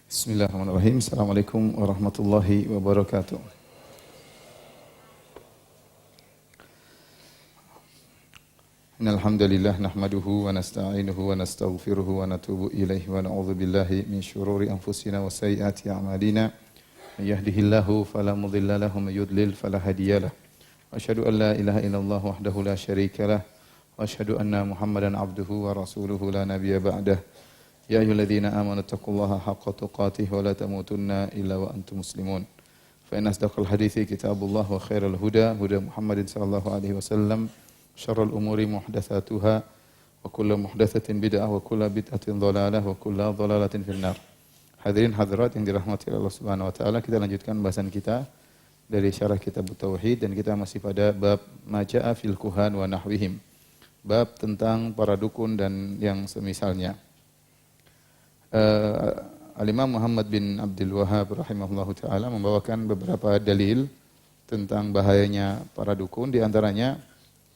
Bismillahirrahmanirrahim. Assalamualaikum warahmatullahi wabarakatuh. Innal hamdalillah nahmaduhu wa nasta'inuhu wa nastaghfiruhu wa natubu ilaihi wa na'udzu billahi min shururi anfusina wa sayyiati a'malina. May yahdihillahu fala mudilla lahu wa may yudlil fala hadiyalah. Wa asyhadu an la ilaha illallah wahdahu la syarika lah wa asyhadu anna Muhammadan abduhu wa rasuluhu la nabiyya ba'dah. Ya ayyuhalladzina amanu taqullaha haqqa tuqatih wa la tamutunna illa wa antum muslimun. Fa inna asdaqal hadithi kitabullah wa khairal huda huda Muhammadin sallallahu alaihi wasallam. Syarrul umuri muhdatsatuha wa kullu muhdatsatin bid'ah wa kullu bid'atin dhalalah wa kullu dhalalatin finnar. Hadirin hadirat yang dirahmati Allah Subhanahu wa taala, kita lanjutkan bahasan kita dari syarah kitab tauhid dan kita masih pada bab majaa fil kuhan wa nahwihim. Bab tentang para dukun dan yang semisalnya. Al-Imam Muhammad bin Abdul Wahhab rahimahullahu taala membawakan beberapa dalil tentang bahayanya para dukun. Di antaranya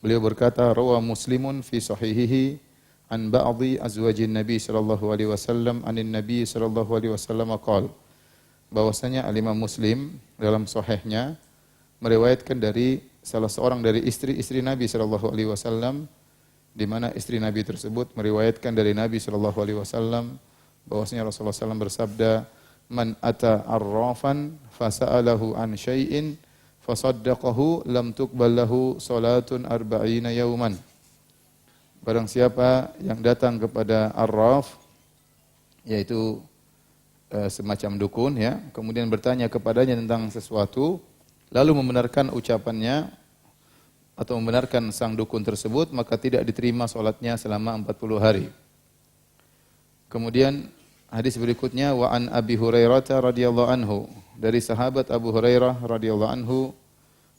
beliau berkata, rawa Muslimun fi sahihihi an ba'dhi azwajin Nabi sallallahu alaihi wasallam anin Nabi sallallahu alaihi wasallam qala, bahwasanya Al-Imam Muslim dalam sahihnya meriwayatkan dari salah seorang dari istri-istri Nabi sallallahu alaihi wasallam, di mana istri Nabi tersebut meriwayatkan dari Nabi sallallahu alaihi wasallam bahwasanya Rasulullah SAW bersabda, man ata arrafan fasa'alahu an syai'in fasaddaqahu lam tuqbal lahu salatun arba'ina yauman. Barang siapa yang datang kepada arraf, yaitu semacam dukun ya, kemudian bertanya kepadanya tentang sesuatu, lalu membenarkan ucapannya atau membenarkan sang dukun tersebut, maka tidak diterima salatnya selama 40 hari. Kemudian hadis berikutnya, wa an Abi Hurairah radhiyallahu anhu, dari sahabat Abu Hurairah radhiyallahu anhu,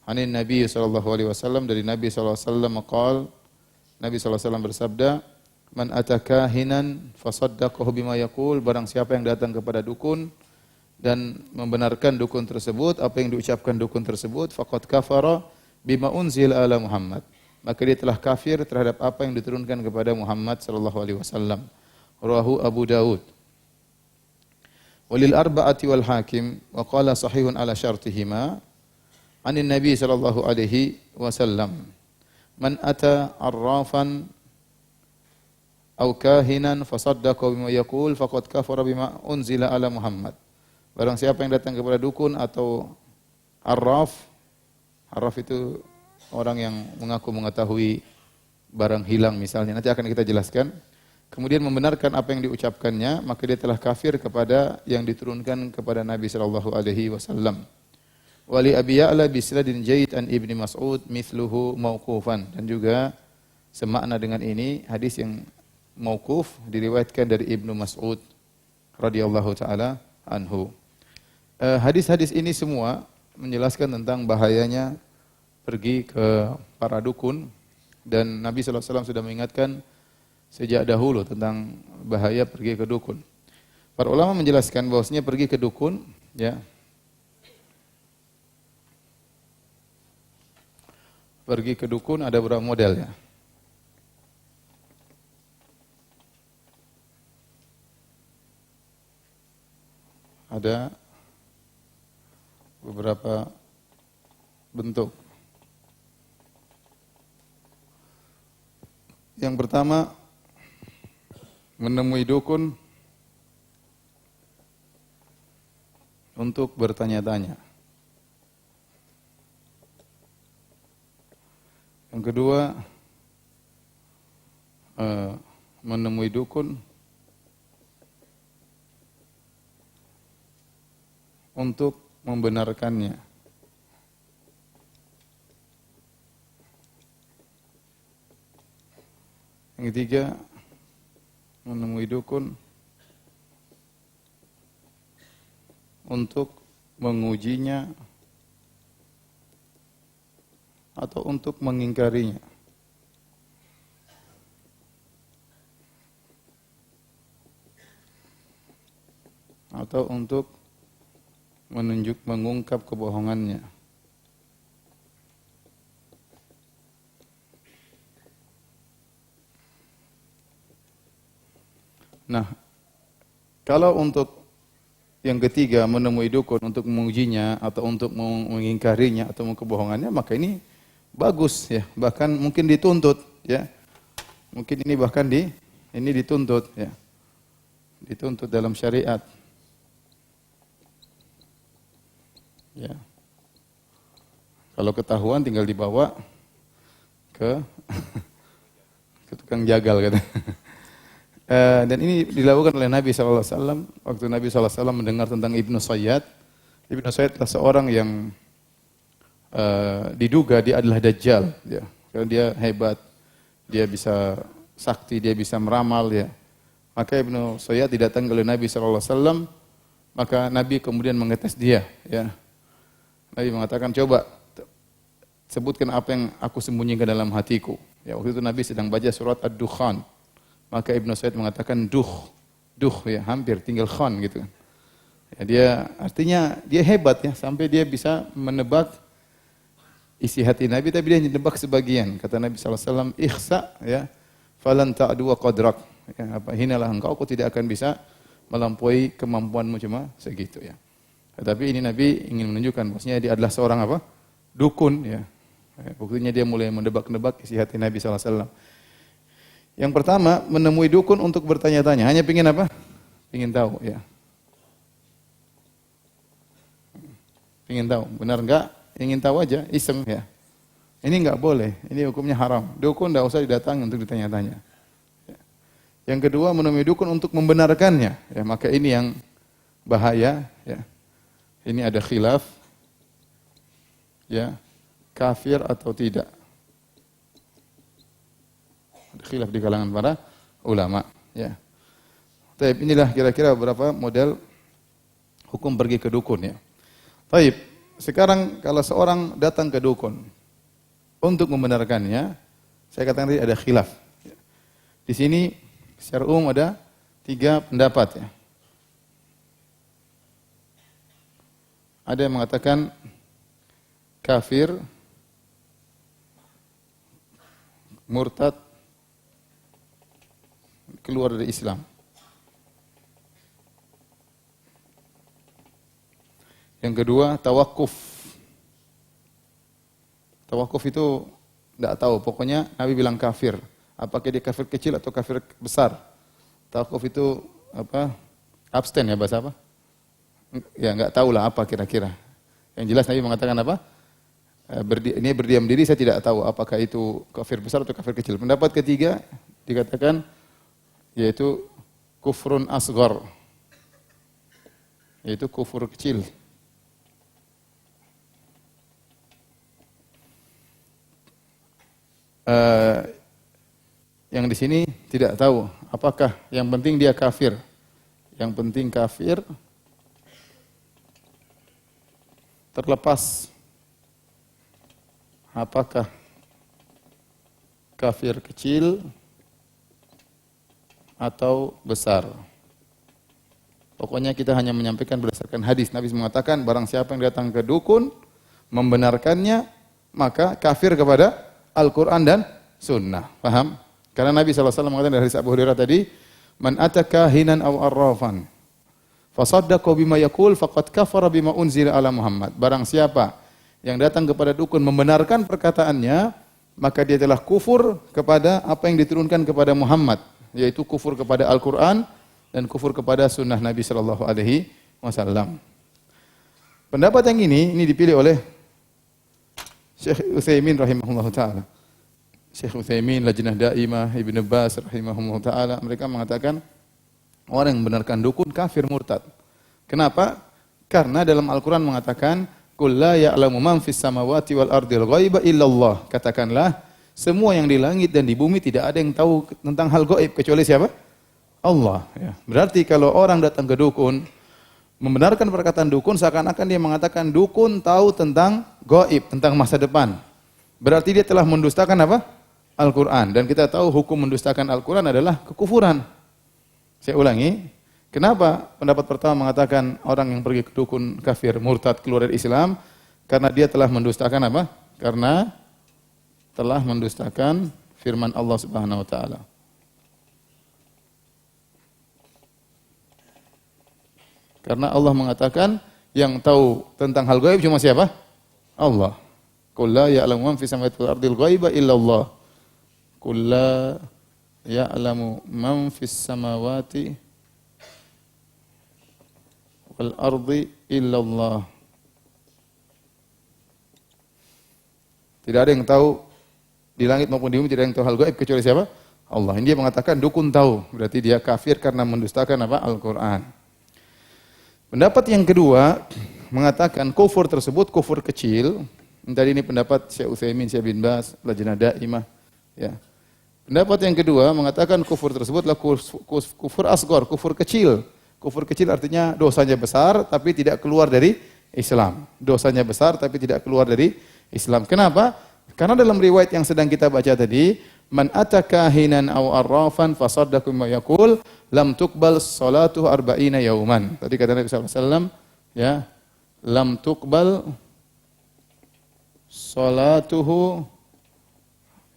anin Nabi sallallahu alaihi wasallam, dari Nabi sallallahu alaihi wasallam qaal, Nabi sallallahu alaihi wasallam bersabda, man ataka hinan fasaddaqahu bima yaqul, barang siapa yang datang kepada dukun dan membenarkan dukun tersebut, apa yang diucapkan dukun tersebut, faqad kafara bima unzila ala Muhammad, maka dia telah kafir terhadap apa yang diturunkan kepada Muhammad sallallahu alaihi wasallam. Rawahu Abu Dawud. Walil arba'ati wal hakim wa qala sahihun ala syartihima anin Nabi sallallahu alaihi wasallam, man ata arrafan aw kahinan fasaddaqa bima yaqul faqad kafara bima unzila ala Muhammad. Barang siapa yang datang kepada dukun atau arraf, arraf itu orang yang mengaku mengetahui barang hilang misalnya, nanti akan kita jelaskan, kemudian membenarkan apa yang diucapkannya, maka dia telah kafir kepada yang diturunkan kepada Nabi sallallahu alaihi wasallam. Wali Abi Ya'la bisnadin jayyid an Ibnu Mas'ud mithluhu mauqufan, dan juga semakna dengan ini hadis yang mauquf diriwayatkan dari Ibnu Mas'ud radhiyallahu taala anhu. Hadis-hadis ini semua menjelaskan tentang bahayanya pergi ke para dukun, dan Nabi sallallahu alaihi wasallam sudah mengingatkan sejak dahulu tentang bahaya pergi ke dukun. Para ulama menjelaskan bahwasanya pergi ke dukun, ya, pergi ke dukun ada beberapa model ya. Ada beberapa bentuk. Yang pertama, menemui dukun untuk bertanya-tanya. Yang kedua, menemui dukun untuk membenarkannya. Yang ketiga, menemui dukun untuk mengujinya atau untuk mengingkarinya. Atau untuk mengungkap kebohongannya. Nah, kalau untuk yang ketiga menemui dukun untuk mengujinya atau untuk mengingkarinya atau kebohongannya, maka ini bagus ya, bahkan mungkin dituntut ya. Mungkin ini bahkan ini dituntut ya. Dituntut dalam syariat. Ya. Kalau ketahuan tinggal dibawa ke ke tukang jagal kata. Dan ini dilakukan oleh Nabi SAW. Waktu Nabi SAW mendengar tentang Ibnu Sayyad. Ibnu Sayyad adalah seorang yang diduga dia adalah Dajjal. Ya. Karena dia hebat, dia bisa sakti, dia bisa meramal. Ya. Maka Ibnu Sayyad didatangi oleh Nabi SAW. Maka Nabi kemudian mengetes dia. Ya. Nabi mengatakan, coba sebutkan apa yang aku sembunyikan dalam hatiku. Ya, waktu itu Nabi sedang baca surat Ad-Dukhan. Maka Ibnu Sayyid mengatakan duh ya, hampir tinggal khan gitu kan. Ya, dia artinya dia hebat ya, sampai dia bisa menebak isi hati Nabi, tapi dia menebak sebagian. Kata Nabi SAW, ikhsa ya, falan ta'du wa qadrak. Ya, hinalah engkau, aku tidak akan bisa melampaui kemampuanmu cuma segitu ya. Tetapi ini Nabi ingin menunjukkan bahwasanya dia adalah seorang apa? Dukun ya. Buktinya dia mulai menebak-nebak isi hati Nabi SAW. Yang pertama, menemui dukun untuk bertanya-tanya. Hanya pingin apa? Pingin tahu, ya. Pingin tahu, benar enggak? Ingin tahu aja, iseng ya. Ini enggak boleh, ini hukumnya haram. Dukun enggak usah didatangi untuk ditanya-tanya. Ya. Yang kedua, menemui dukun untuk membenarkannya. Ya, maka ini yang bahaya. Ya. Ini ada khilaf. Ya, kafir atau tidak. Khilaf di kalangan para ulama ya. Taib, inilah kira-kira beberapa model hukum pergi ke dukun ya. Taib, sekarang kalau seorang datang ke dukun untuk membenarkannya, saya katakan tadi ada khilaf. Di sini secara umum ada 3 pendapat ya. Ada yang mengatakan kafir, murtad, keluar dari Islam. Yang kedua, tawakuf. Tawakuf itu tidak tahu, pokoknya Nabi bilang kafir. Apakah dia kafir kecil atau kafir besar? Tawakuf itu apa? Abstain ya, bahasa apa? Ya enggak tahulah apa kira-kira. Yang jelas Nabi mengatakan apa? Ini berdiam diri, saya tidak tahu apakah itu kafir besar atau kafir kecil. Pendapat ketiga dikatakan yaitu kufrun asghar, yaitu kufur kecil. Yang di sini tidak tahu apakah yang penting dia kafir. Yang penting kafir, terlepas apakah kafir kecil atau besar. Pokoknya kita hanya menyampaikan berdasarkan hadis. Nabi mengatakan barang siapa yang datang ke dukun membenarkannya, maka kafir kepada Al-Quran dan Sunnah. Paham? Karena Nabi SAW mengatakan dari hadis Abu Hurairah tadi, man ataka hinan aw arrafan fasaddaqa bima yaqul faqad kafara bima unzila ala Muhammad. Barang siapa yang datang kepada dukun membenarkan perkataannya, maka dia telah kufur kepada apa yang diturunkan kepada Muhammad, yaitu kufur kepada Al-Quran dan kufur kepada sunnah Nabi SAW. Pendapat yang ini dipilih oleh Syekh Utsaimin rahimahullah ta'ala. Syekh Utsaimin, Lajnah Daimah, Ibn Baz rahimahullah ta'ala, mereka mengatakan orang yang membenarkan dukun kafir murtad. Kenapa? Karena dalam Al-Quran mengatakan qul la ya'lamu man fis samawati wal ardil ghaiba illallah. Katakanlah, semua yang di langit dan di bumi tidak ada yang tahu tentang hal gaib kecuali siapa? Allah. Ya. Berarti kalau orang datang ke dukun, membenarkan perkataan dukun, seakan-akan dia mengatakan dukun tahu tentang gaib, tentang masa depan. Berarti dia telah mendustakan apa? Al-Quran. Dan kita tahu hukum mendustakan Al-Quran adalah kekufuran. Saya ulangi, kenapa pendapat pertama mengatakan orang yang pergi ke dukun kafir, murtad, keluar dari Islam? Karena dia telah mendustakan apa? Karena telah mendustakan firman Allah Subhanahu wa taala. Karena Allah mengatakan yang tahu tentang hal gaib cuma siapa? Allah. Qul la ya'lamu man fis samawati wal ardil ghaiba illa Allah. Qul la ya'lamu man fis samawati wal ardi illa Allah. Tidak ada yang tahu di langit maupun di bumi, tidak ada yang tahu hal gaib kecuali siapa? Allah. Ini dia mengatakan dukun tahu, berarti dia kafir karena mendustakan apa? Al-Qur'an. Pendapat yang kedua mengatakan kufur tersebut kufur kecil. Tadi ini pendapat Syekh Utsaimin, Syekh bin Baz, Lajnah Daimah, ya. Pendapat yang kedua mengatakan kufur tersebutlah kufur asghar, kufur kecil. Kufur kecil artinya dosanya besar tapi tidak keluar dari Islam. Dosanya besar tapi tidak keluar dari Islam. Kenapa? Karena dalam riwayat yang sedang kita baca tadi, man atakahinan aw arrafan fasaddaqa bima yaqul lam tuqbal salatuhu arba'ina yauman. Tadi kata Nabi sallallahu alaihi wasallam, ya, lam tuqbal salatuhu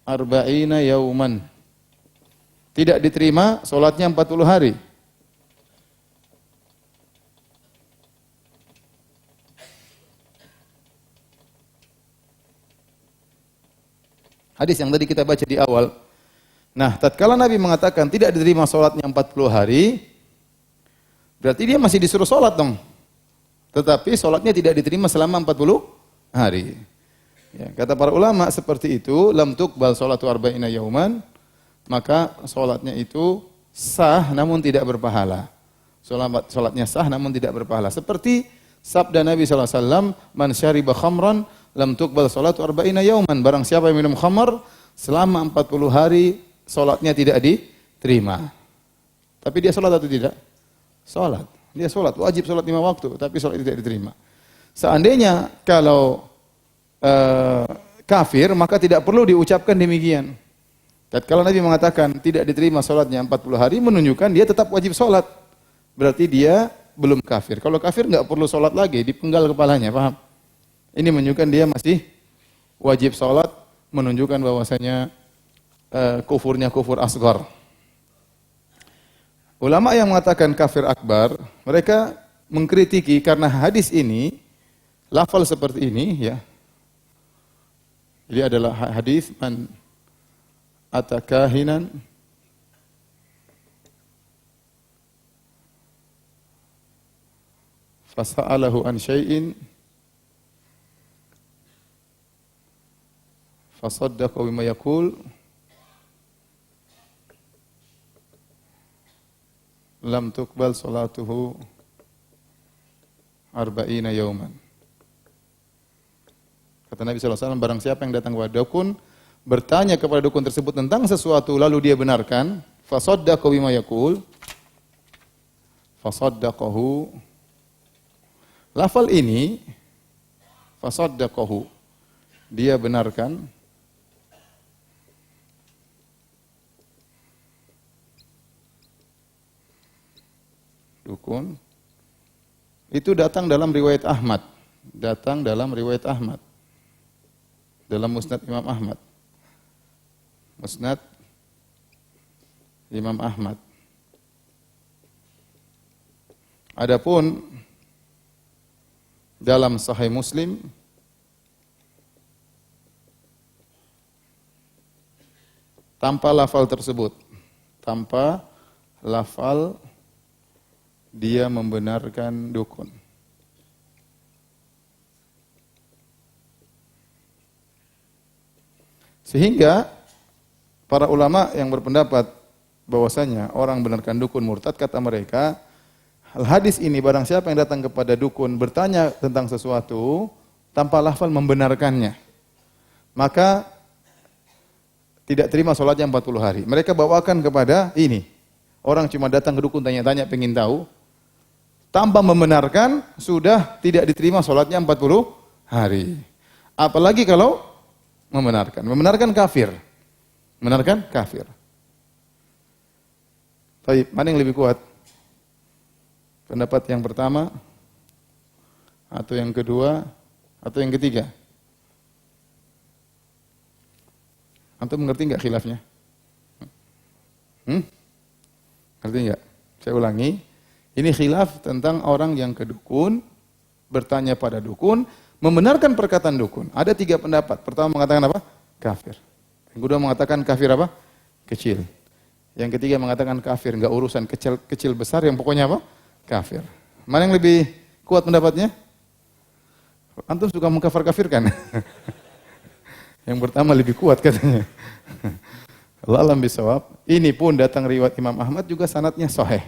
arba'ina yauman. Tidak diterima salatnya 40 hari. Hadis yang tadi kita baca di awal. Nah, tatkala Nabi mengatakan tidak diterima salatnya 40 hari, berarti dia masih disuruh salat dong. Tetapi salatnya tidak diterima selama 40 hari. Ya, kata para ulama seperti itu, lam tuqbal salatu arba'ina yauman, maka salatnya itu sah namun tidak berpahala. Salatnya sah namun tidak berpahala. Seperti sabda Nabi sallallahu alaihi wasallam, man syariba khamran lam tuqbal salatu arba'ina yauman. Barang siapa yang minum khamar selama 40 hari salatnya tidak diterima. Tapi dia salat atau tidak? Salat. Dia salat, wajib salat 5 waktu, tapi salat tidak diterima. Seandainya kalau kafir maka tidak perlu diucapkan demikian. Tatkala Nabi mengatakan tidak diterima salatnya 40 hari menunjukkan dia tetap wajib salat. Berarti dia belum kafir. Kalau kafir enggak perlu salat lagi, dipenggal kepalanya, paham? Ini menunjukkan dia masih wajib salat, menunjukkan bahwasanya kufurnya kufur asghar. Ulama yang mengatakan kafir akbar, mereka mengkritiki karena hadis ini lafal seperti ini, ya. Jadi adalah hadis man atakahinan fasa'alahu an syai'in fasaddaqa bima yaqul lam tuqbal salatuhu arba'ina yauman. Kata Nabi sallallahu alaihi wasallam, barang siapa yang datang kepada dukun, bertanya kepada dukun tersebut tentang sesuatu lalu dia benarkan, fasaddaqa bima yaqul, fasaddaqahu. Lafal ini fasaddaqahu, dia benarkan, dukun itu datang dalam riwayat Ahmad, dalam Musnad Imam Ahmad, Musnad Imam Ahmad. Adapun dalam Sahih Muslim tanpa lafal tersebut, tanpa lafal dia membenarkan dukun. Sehingga para ulama yang berpendapat bahwasanya orang benarkan dukun murtad, kata mereka, hadis ini barang siapa yang datang kepada dukun bertanya tentang sesuatu tanpa lafal membenarkannya, maka tidak terima salatnya 40 hari. Mereka bawakan kepada ini. Orang cuma datang ke dukun tanya-tanya pengen tahu, tanpa membenarkan sudah tidak diterima salatnya 40 hari. Apalagi kalau membenarkan. Membenarkan kafir. Membenarkan kafir. Baik, mana yang lebih kuat? Pendapat yang pertama atau yang kedua atau yang ketiga? Antum mengerti enggak khilafnya? Ngerti enggak? Saya ulangi. Ini khilaf tentang orang yang ke dukun, bertanya pada dukun, membenarkan perkataan dukun. Ada 3 pendapat. Pertama mengatakan apa? Kafir. Yang kedua mengatakan kafir apa? Kecil. Yang ketiga mengatakan kafir, enggak urusan kecil besar, yang pokoknya apa? Kafir. Mana yang lebih kuat pendapatnya? Antum suka mengkafir-kafirkan. Yang pertama lebih kuat katanya. Allah alam bisawab. Ini pun datang riwayat Imam Ahmad juga sanadnya sahih.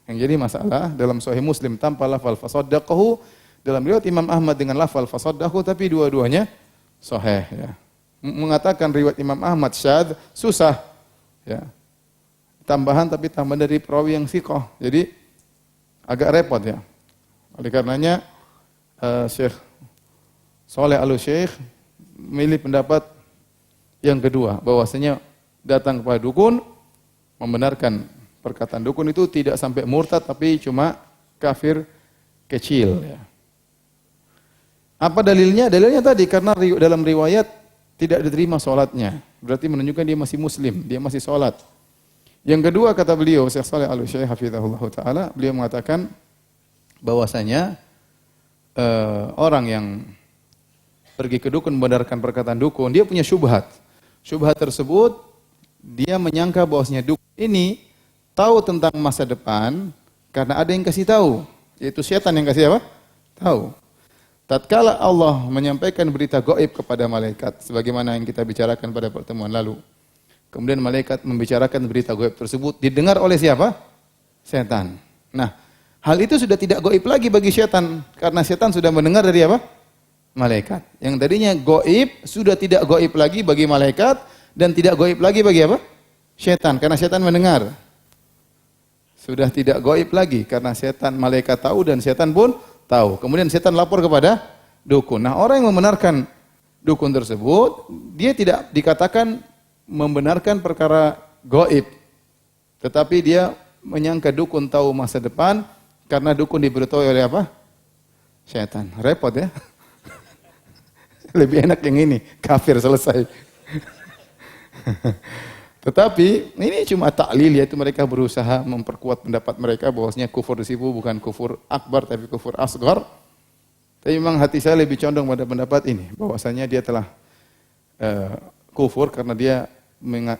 Yang jadi masalah dalam Sahih Muslim tanpa lafal fasaddaqahu, dalam riwayat Imam Ahmad dengan lafal fasaddaqahu, tapi dua-duanya sahih ya. Mengatakan riwayat Imam Ahmad syadz susah ya. Tambahan tapi tambahan dari perawi yang thiqah. Jadi agak repot ya. Oleh karenanya Syekh Shalih Al-Syekh memilih pendapat yang kedua, bahwasanya datang kepada dukun membenarkan perkataan dukun itu tidak sampai murtad tapi cuma kafir kecil ya. Apa dalilnya? Dalilnya tadi karena dalam riwayat tidak diterima salatnya. Berarti menunjukkan dia masih muslim, dia masih salat. Yang kedua kata beliau Syekh Shalih Al-Syekh hafizahullah taala, beliau mengatakan bahwasanya orang yang pergi ke dukun membenarkan perkataan dukun, dia punya syubhat. Syubhat tersebut dia menyangka bahwasanya dukun ini tahu tentang masa depan karena ada yang kasih tahu, yaitu setan yang kasih apa? Tahu. Tatkala Allah menyampaikan berita gaib kepada malaikat sebagaimana yang kita bicarakan pada pertemuan lalu. Kemudian malaikat membicarakan berita gaib tersebut didengar oleh siapa? Setan. Nah, hal itu sudah tidak gaib lagi bagi setan karena setan sudah mendengar dari apa? Malaikat. Yang tadinya gaib sudah tidak gaib lagi bagi malaikat dan tidak gaib lagi bagi apa? Setan karena setan mendengar. Sudah tidak gaib lagi karena setan, malaikat tahu dan setan pun tahu. Kemudian setan lapor kepada dukun. Nah, orang yang membenarkan dukun tersebut, dia tidak dikatakan membenarkan perkara gaib. Tetapi dia menyangka dukun tahu masa depan karena dukun diberitahu oleh apa? Setan. Repot ya. Lebih enak yang ini, kafir selesai. Tetapi ini cuma taklil, yaitu mereka berusaha memperkuat pendapat mereka bahwasanya kufur di situ bukan kufur akbar tapi kufur asghar. Tapi memang hati saya lebih condong pada pendapat ini, bahwasanya dia telah kufur karena dia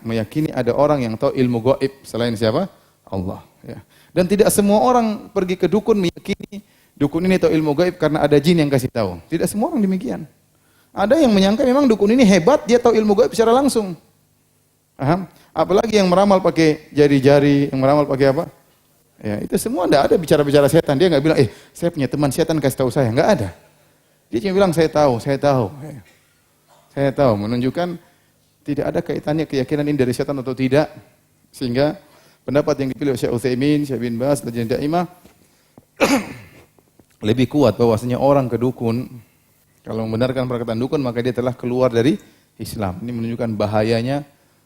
meyakini ada orang yang tahu ilmu gaib selain siapa? Allah. Ya. Dan tidak semua orang pergi ke dukun meyakini dukun ini tahu ilmu gaib karena ada jin yang kasih tahu. Tidak semua orang demikian. Ada yang menyangka memang dukun ini hebat, dia tahu ilmu gaib secara langsung. Paham? Apalagi yang meramal pakai jari-jari, yang meramal pakai apa? Ya, itu semua enggak ada bicara-bicara setan. Dia enggak bilang, saya punya teman setan kasih tahu saya. Enggak ada. Dia cuma bilang, saya tahu. Saya tahu. Menunjukkan tidak ada kaitannya keyakinan ini dari setan atau tidak. Sehingga pendapat yang dipilih oleh Syekh Utsaimin, Syekh bin Baz, Lajnah Daimah lebih kuat bahwasanya orang ke dukun, kalau membenarkan perkataan dukun maka dia telah keluar dari Islam. Ini menunjukkan bahayanya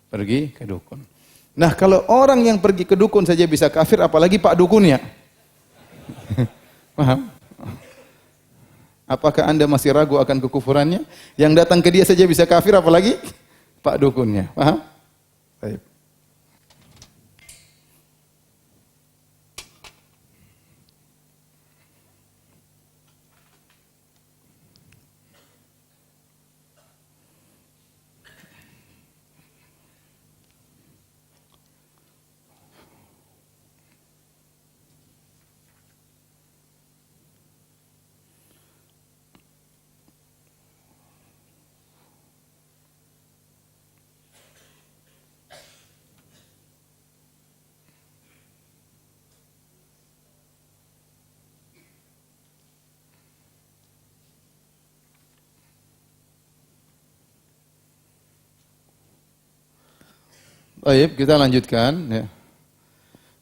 pergi ke dukun. Nah, kalau orang yang pergi ke dukun saja bisa kafir, apalagi pak dukunnya. Paham? Apakah Anda masih ragu akan kekufurannya? Yang datang ke dia saja bisa kafir, apalagi pak dukunnya. Paham? Baik. Baik, kita lanjutkan ya.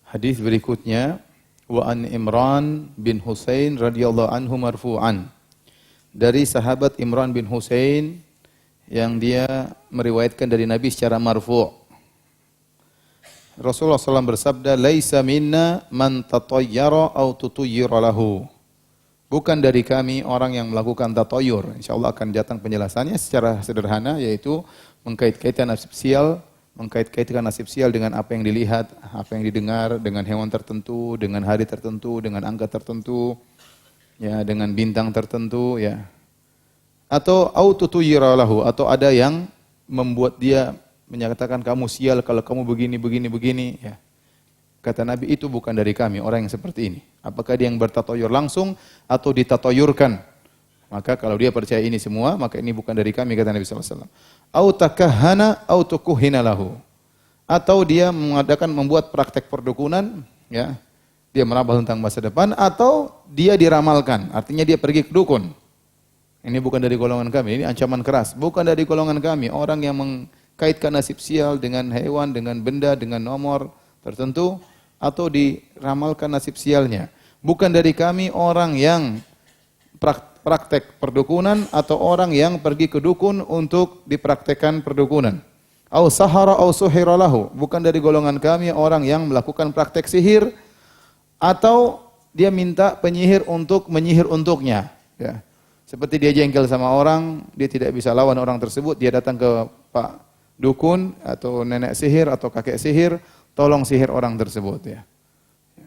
Hadis berikutnya, wa an Imran bin Husain radhiyallahu anhu marfu'an. Dari sahabat Imran bin Husain yang dia meriwayatkan dari Nabi secara marfu'. Rasulullah SAW bersabda, "Laisa minna man tatayyara aw tutuyyira lahu." Bukan dari kami orang yang melakukan tatayyur. Insyaallah akan datang penjelasannya secara sederhana, yaitu mengkait-kaitkan nasib sial mengkait-kaitkan nasib sial dengan apa yang dilihat, apa yang didengar, dengan hewan tertentu, dengan hari tertentu, dengan angka tertentu, ya, dengan bintang tertentu, ya. Atau autotuyiralahu, atau ada yang membuat dia menyatakan kamu sial kalau kamu begini, ya. Kata Nabi, itu bukan dari kami, orang yang seperti ini. Apakah dia yang bertatoyur langsung atau ditatoyurkan? Maka kalau dia percaya ini semua, maka ini bukan dari kami, kata Nabi SAW. Au takahhana au tukuhina lahu. Atau dia membuat praktek perdukunan, ya. Dia merabal tentang masa depan, atau dia diramalkan, artinya dia pergi ke dukun. Ini bukan dari golongan kami, ini ancaman keras. Bukan dari golongan kami, orang yang mengkaitkan nasib sial dengan hewan, dengan benda, dengan nomor tertentu, atau diramalkan nasib sialnya. Bukan dari kami orang yang praktek perdukunan atau orang yang pergi ke dukun untuk dipraktekkan perdukunan. Au sahara au suhira lahu. Bukan dari golongan kami orang yang melakukan praktek sihir atau dia minta penyihir untuk menyihir untuknya. Ya. Seperti dia jengkel sama orang, dia tidak bisa lawan orang tersebut, dia datang ke Pak Dukun atau nenek sihir atau kakek sihir, tolong sihir orang tersebut, ya.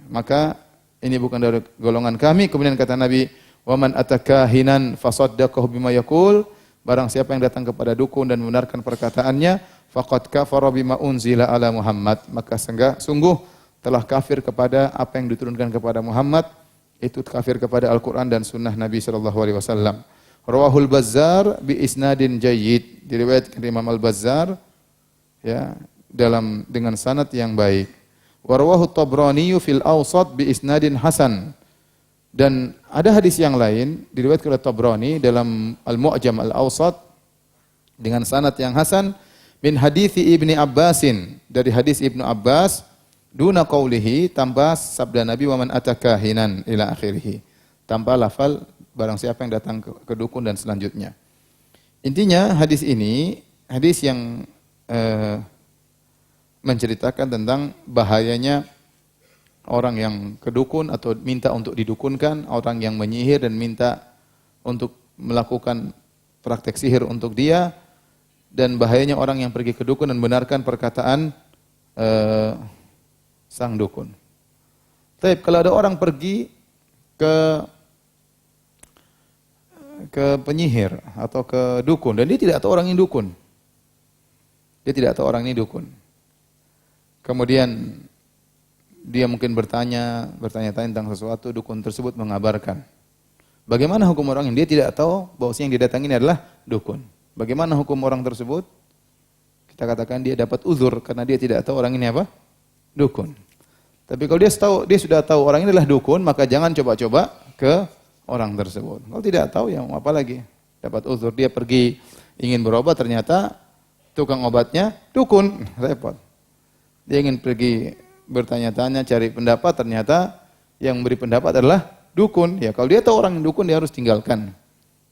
Maka ini bukan dari golongan kami. Kemudian kata Nabi, wa man atakahinan fasaddaqahu bima yaqul, barang siapa yang datang kepada dukun dan membenarkan perkataannya, faqad kafara bima unzila ala Muhammad, maka sungguh telah kafir kepada apa yang diturunkan kepada Muhammad, itu kafir kepada Al-Qur'an dan sunnah Nabi sallallahu alaihi wasallam. Rawahul Bazzar bi isnadin jayyid, diriwayatkan Imam Al-Bazzar, ya, dengan sanad yang baik. Wa rawahu Tabrani fil Awsat bi isnadin hasan. Dan ada hadis yang lain diriwayatkan oleh Tabrani dalam Al-Mu'jam Al-Awsat dengan sanad yang hasan min hadithi Ibni Abbasin, dari hadis Ibnu Abbas, duna qaulihi, tanpa sabda Nabi wa man atakahinan ila akhirih, tanpa lafal barang siapa yang datang ke dukun dan selanjutnya. Intinya hadis ini hadis yang menceritakan tentang bahayanya orang yang ke dukun atau minta untuk didukunkan, orang yang menyihir dan minta untuk melakukan praktek sihir untuk dia, dan bahayanya orang yang pergi ke dukun dan benarkan perkataan sang dukun. Tapi kalau ada orang pergi ke penyihir atau ke dukun dan dia tidak tahu orang ini dukun, dia tidak tahu orang ini dukun. Kemudian dia mungkin bertanya-tanya tentang sesuatu, dukun tersebut mengabarkan. Bagaimana hukum orang yang dia tidak tahu bahwa yang didatangi ini adalah dukun? Bagaimana hukum orang tersebut? Kita katakan dia dapat uzur karena dia tidak tahu orang ini apa? Dukun. Tapi kalau dia sudah tahu orang ini adalah dukun, maka jangan coba-coba ke orang tersebut. Kalau tidak tahu, ya apa lagi? Dapat uzur, dia pergi ingin berobat, ternyata tukang obatnya dukun, repot. Dia ingin pergi bertanya-tanya, cari pendapat, ternyata yang beri pendapat adalah dukun. Ya, kalau dia tahu orang yang dukun, dia harus tinggalkan.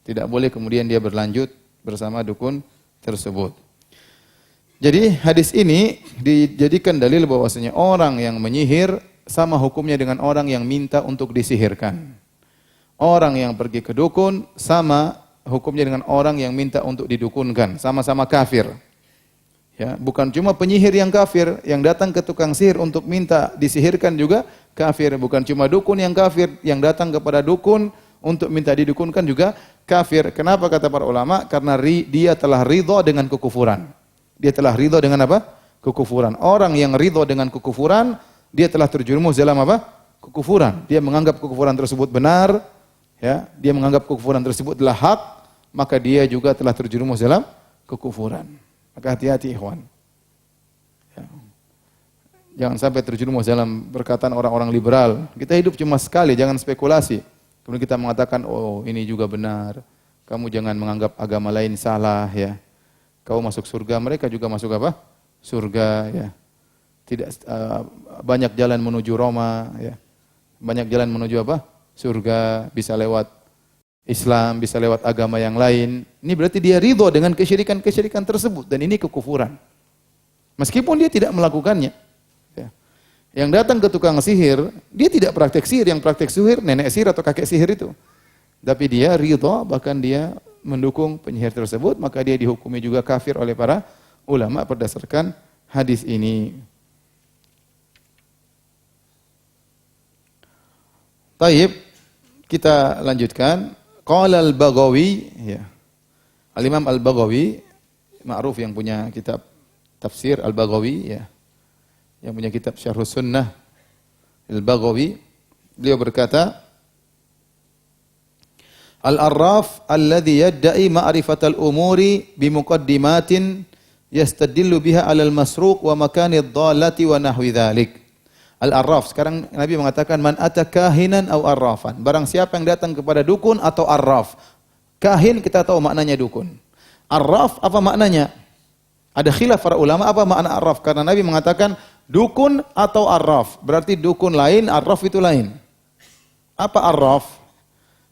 Tidak boleh kemudian dia berlanjut bersama dukun tersebut. Jadi hadis ini dijadikan dalil bahwasanya orang yang menyihir sama hukumnya dengan orang yang minta untuk disihirkan. Orang yang pergi ke dukun sama hukumnya dengan orang yang minta untuk didukunkan, sama-sama kafir. Ya, bukan cuma penyihir yang kafir, yang datang ke tukang sihir untuk minta disihirkan juga kafir. Bukan cuma dukun yang kafir, yang datang kepada dukun untuk minta didukunkan juga kafir. Kenapa kata para ulama? Karena dia telah ridha dengan kekufuran. Dia telah ridha dengan apa? Kekufuran. Orang yang ridha dengan kekufuran, dia telah terjerumus dalam apa? Kekufuran. Dia menganggap kekufuran tersebut benar, ya. Dia menganggap kekufuran tersebut adalah hak, maka dia juga telah terjerumus dalam kekufuran. Maka hati-hati ikhwan. Ya. Jangan sampai terjerumus dalam perkataan orang-orang liberal. Kita hidup cuma sekali, jangan spekulasi. Kemudian kita mengatakan, oh ini juga benar. Kamu jangan menganggap agama lain salah, ya. Kau masuk surga, mereka juga masuk apa? Surga, ya. Tidak banyak jalan menuju Roma, ya. Banyak jalan menuju apa? Surga, bisa lewat Islam, bisa lewat agama yang lain. Ini berarti dia ridho dengan kesyirikan-kesyirikan tersebut, dan ini kekufuran. Meskipun dia tidak melakukannya. Ya. Yang datang ke tukang sihir, dia tidak praktek sihir, yang praktek sihir nenek sihir atau kakek sihir itu. Tapi dia ridho, bahkan dia mendukung penyihir tersebut, maka dia dihukumi juga kafir oleh para ulama berdasarkan hadis ini. Taib, kita lanjutkan. Qala al-Baghawi, ya. Al-Imam al-Baghawi, ma'ruf yang punya kitab tafsir al-Baghawi, ya. Yang punya kitab Syarh Sunnah al-Baghawi, beliau berkata, Al-Arraf alladhi yadda'i ma'rifatal umuri bimuqaddimatin yastadillu biha 'alal masruq wa makanid dhalati wa nahwi dzalik. Al-Arraf, sekarang Nabi mengatakan man ata kahinan aw arrafan. Barang siapa yang datang kepada dukun atau arraf. Kahin kita tahu maknanya dukun. Arraf apa maknanya? Ada khilaf para ulama apa makna arraf, karena Nabi mengatakan dukun atau arraf. Berarti dukun lain, arraf itu lain. Apa arraf?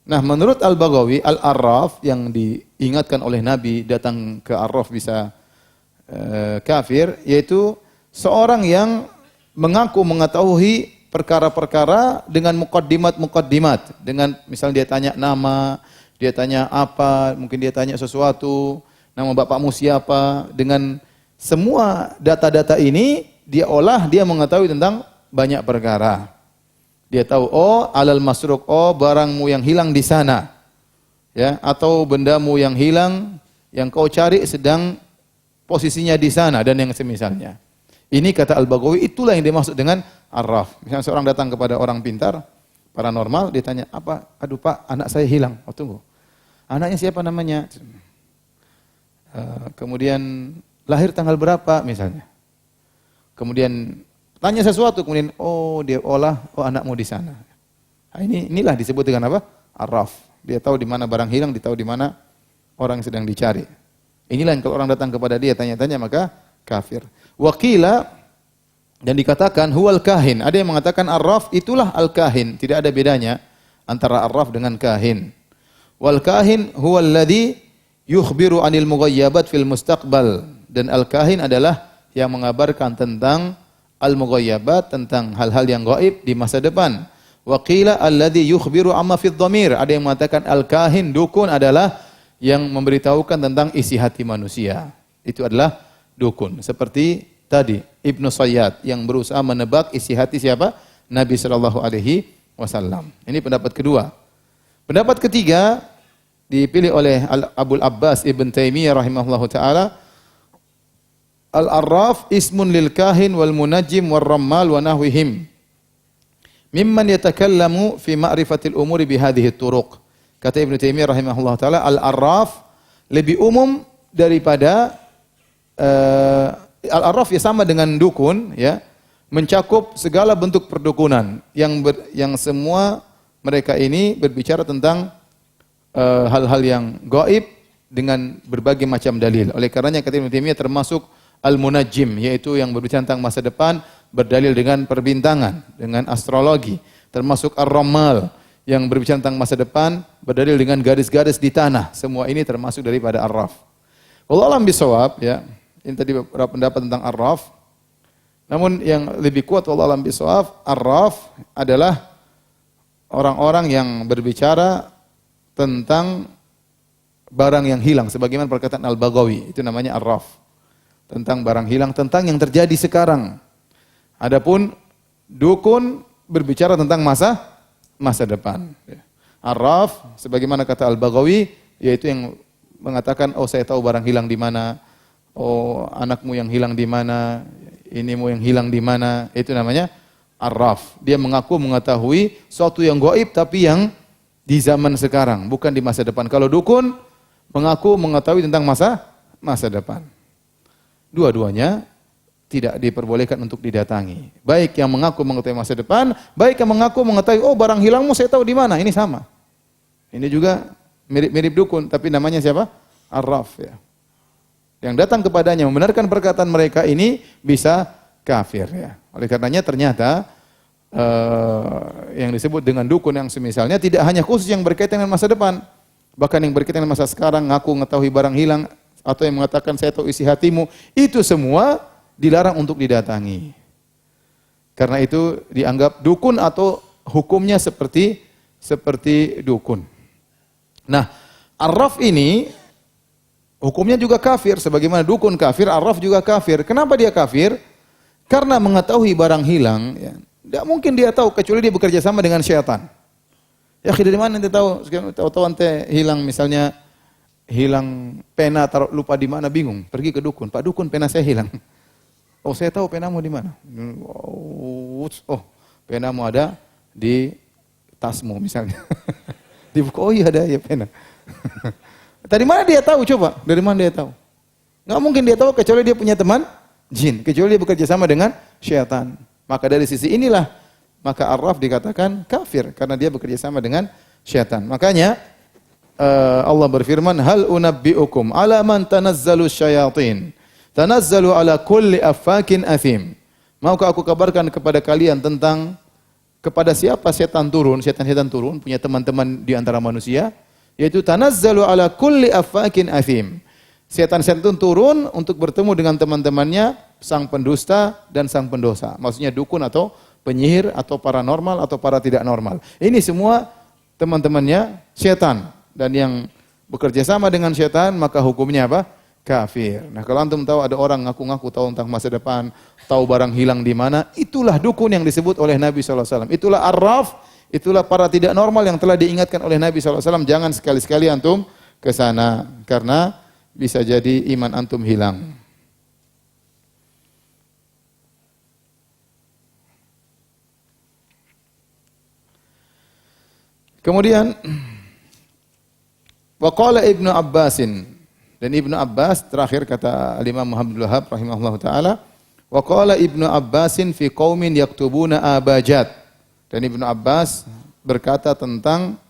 Nah, menurut Al-Baghawi, Al-Arraf yang diingatkan oleh Nabi datang ke Arraf bisa kafir, yaitu seorang yang mengaku mengetahui perkara-perkara dengan mukaddimat, dengan misalnya dia tanya nama, dia tanya apa, mungkin dia tanya sesuatu, nama bapakmu siapa, dengan semua data-data ini dia olah, dia mengetahui tentang banyak perkara. Dia tahu, oh alal masruq, oh barangmu yang hilang di sana. Ya, atau bendamu yang hilang yang kau cari sedang posisinya di sana dan yang semisalnya. Ini kata Al-Baghawi, itulah yang dimaksud dengan arraf. Misalnya seorang datang kepada orang pintar, paranormal, dia tanya, apa? Aduh Pak, anak saya hilang. Oh tunggu. Anaknya siapa namanya? Kemudian lahir tanggal berapa misalnya. Kemudian tanya sesuatu, kemudian oh dia olah, oh anakmu di sana. Nah, inilah disebut dengan apa? Arraf. Dia tahu di mana barang hilang, dia tahu di mana orang sedang dicari. Inilah yang kalau orang datang kepada dia tanya-tanya maka kafir. Waqila, dan dikatakan huwal kahin. Ada yang mengatakan arraf itulah al-kahin. Tidak ada bedanya antara arraf dengan kahin. Wal kahin huwal ladzi yukhbiru anil mughayyabat fil mustaqbal. Dan al-kahin adalah yang mengabarkan tentang al-mughayyabat, tentang hal-hal yang gaib di masa depan. Wa qila alladhi yukhbiru amma fid dhamir. Ada yang mengatakan al-kahin, dukun adalah yang memberitahukan tentang isi hati manusia. Itu adalah dukun. Seperti tadi Ibnu Sayyad yang berusaha menebak isi hati siapa? Nabi sallallahu alaihi wasallam. Ini pendapat kedua. Pendapat ketiga dipilih oleh Abul Abbas Ibn Taimiyah rahimahullahu taala. Al-Arraf ismun lil kahin wal munajjim wal rammal wa nahwihim mimman yatakallamu fi ma'rifatil umuri bihadhihi turuq. Kata Ibnu Taimiyah rahimahullah taala, Al-Arraf lebih umum daripada Al-Arraf ya sama dengan dukun, ya, mencakup segala bentuk perdukunan yang semua mereka ini berbicara tentang hal-hal yang gaib dengan berbagai macam dalil. Oleh karenanya kata Ibnu Taimiyah termasuk Al-Munajjim, yaitu yang berbicara tentang masa depan berdalil dengan perbintangan, dengan astrologi. Termasuk Ar-Rammal yang berbicara tentang masa depan berdalil dengan garis-garis di tanah. Semua ini termasuk daripada Arraf. Wallahu a'lam bishawab, ya. Ini tadi beberapa pendapat tentang Arraf. Namun yang lebih kuat wallahu a'lam bishawab, Arraf adalah orang-orang yang berbicara tentang barang yang hilang sebagaimana perkataan Al-Baghawi, itu namanya Arraf. Tentang barang hilang, tentang yang terjadi sekarang. Adapun dukun berbicara tentang masa depan. Arraf sebagaimana kata Al-Baghawi yaitu yang mengatakan oh saya tahu barang hilang di mana, oh anakmu yang hilang di mana, inimu yang hilang di mana, itu namanya Arraf. Dia mengaku mengetahui sesuatu yang gaib tapi yang di zaman sekarang, bukan di masa depan. Kalau dukun mengaku mengetahui tentang masa depan. Dua-duanya tidak diperbolehkan untuk didatangi. Baik yang mengaku mengetahui masa depan, baik yang mengaku mengetahui oh barang hilangmu saya tahu di mana. Ini sama. Ini juga mirip-mirip dukun tapi namanya siapa? Arraf, ya. Yang datang kepadanya membenarkan perkataan mereka ini bisa kafir, ya. Oleh karenanya ternyata yang disebut dengan dukun yang semisalnya tidak hanya khusus yang berkaitan dengan masa depan, bahkan yang berkaitan dengan masa sekarang, ngaku mengetahui barang hilang atau yang mengatakan saya tahu isi hatimu, itu semua dilarang untuk didatangi. Karena itu dianggap dukun atau hukumnya seperti dukun. Nah, Arraf ini Hukumnya juga kafir, sebagaimana dukun kafir, arraf juga kafir. Kenapa dia kafir? Karena mengetahui barang hilang, ya, tidak mungkin dia tahu kecuali dia bekerja sama dengan syaitan. Ya, dari mana ente tahu? Tahu ente hilang, misalnya hilang pena, taruh lupa di mana, bingung, pergi ke dukun. Pak dukun, pena saya hilang. Oh, saya tahu penamu di mana. Oh, penamu ada di tasmu misalnya. Dibuka, oh iya ada ya pena. Dari mana dia tahu coba? Dari mana dia tahu? Nggak mungkin dia tahu kecuali dia punya teman jin, kecuali dia bekerja sama dengan syaitan. Maka dari sisi inilah maka arraf dikatakan kafir karena dia bekerja sama dengan syaitan. Makanya Allah berfirman, hal unabbiukum ala man tanazzalu syayatin. Tanazzalu ala kulli affakin athim. Maukah aku kabarkan kepada kalian tentang kepada siapa setan turun, setan-setan turun, punya teman-teman di antara manusia, yaitu tanazzalu ala kulli affakin athim. Setan-setan turun untuk bertemu dengan teman-temannya, sang pendusta dan sang pendosa. Maksudnya dukun atau penyihir atau paranormal atau para tidak normal. Ini semua teman-temannya setan, dan yang bekerja sama dengan setan maka hukumnya apa? Kafir. Nah, kalau antum tahu ada orang ngaku-ngaku tahu tentang masa depan, tahu barang hilang di mana, itulah dukun yang disebut oleh Nabi SAW. Itulah arraf, itulah para tidak normal yang telah diingatkan oleh Nabi SAW. Jangan sekali-sekali antum ke sana, karena bisa jadi iman antum hilang. Kemudian waqala Ibnu Abbasin, dan Ibnu Abbas terakhir kata Imam Muhammad bin Wahab rahimahullahu taala, waqala Ibnu Abbasin fi qaumin yaktubuna abajad. Dan Ibnu Abbas berkata tentang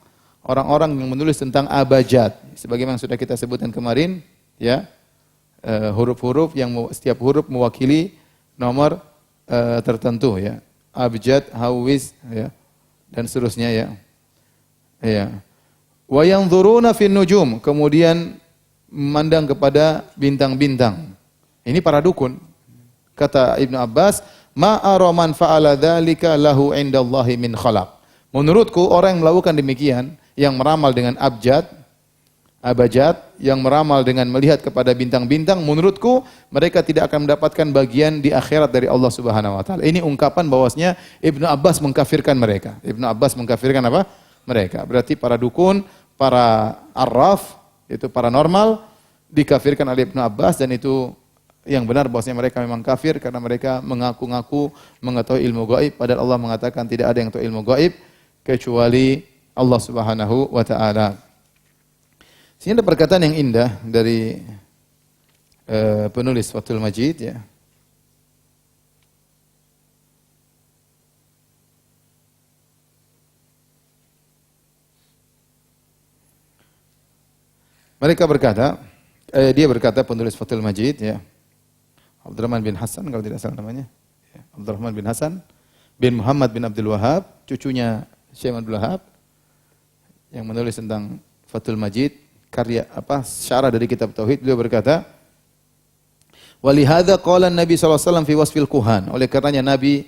orang-orang yang menulis tentang abajad. Sebagaimana sudah kita sebutkan kemarin, ya, huruf-huruf yang setiap huruf mewakili nomor tertentu, ya. Abjad, hawiz, ya, dan seterusnya, ya. Ya. Wa yanzuruna fin nujum, kemudian memandang kepada bintang-bintang. Ini para dukun. Kata Ibnu Abbas, ma ara man fa'ala dzalika lahu indallahi min khalaq. Menurutku orang yang melakukan demikian, yang meramal dengan abjad, yang meramal dengan melihat kepada bintang-bintang, menurutku mereka tidak akan mendapatkan bagian di akhirat dari Allah Subhanahu wa taala. Ini ungkapan bahwasanya Ibnu Abbas mengkafirkan mereka. Ibnu Abbas mengkafirkan apa? Mereka. Berarti para dukun, para arraf, itu paranormal, dikafirkan oleh Ibnu Abbas, dan itu yang benar bahwasanya mereka memang kafir karena mereka mengaku-ngaku mengetahui ilmu gaib, padahal Allah mengatakan tidak ada yang tahu ilmu gaib kecuali Allah Subhanahu wa taala. Sini ada perkataan yang indah dari penulis Fathul Majid, ya. Mereka berkata, dia berkata, penulis Fathul Majid, ya, Abdurrahman bin Hasan kalau tidak salah namanya, ya, Abdurrahman bin Hasan bin Muhammad bin Abdul Wahab, cucunya Syekh Abdul Wahab, yang menulis tentang Fathul Majid, karya syarah dari kitab tauhid. Beliau berkata, walihada qala Nabi sallallahu alaihi wasallam fi wasfil kuhan, oleh karenanya Nabi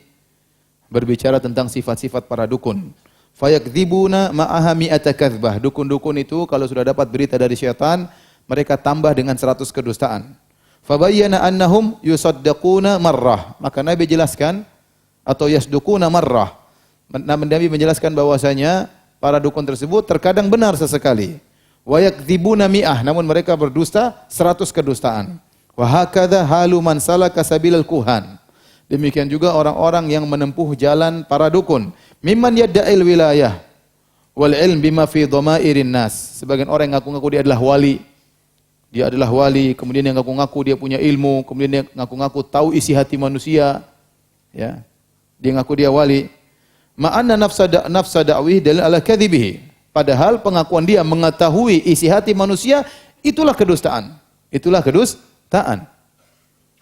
berbicara tentang sifat-sifat para dukun. Fayakdzibuna ma'aha mi'ata kadzbah. Dukun-dukun itu kalau sudah dapat berita dari syaitan, mereka tambah dengan 100 kedustaan. Fabayyana annahum yusaddaquna marrah. Maka Nabi jelaskan, atau yasduquna marrah. Nabi menjelaskan bahwasanya para dukun tersebut terkadang benar sesekali. Wa yakdzibuna mi'ah, namun mereka berdusta 100 kedustaan. Wa hakadha halu man salaka sabilal kuhan. Demikian juga orang-orang yang menempuh jalan para dukun. Mimman yadda'il wilayah wal ilm bima fi dhamairin nas. Sebagian orang yang ngaku-ngaku dia adalah wali. Dia adalah wali, kemudian yang ngaku-ngaku dia punya ilmu, kemudian dia ngaku-ngaku tahu isi hati manusia. Ya. Dia ngaku dia wali. Ma'anna nafsa da'wih dalil ala kadhibihi. Padahal pengakuan dia mengetahui isi hati manusia, itulah kedustaan. Itulah kedustaan.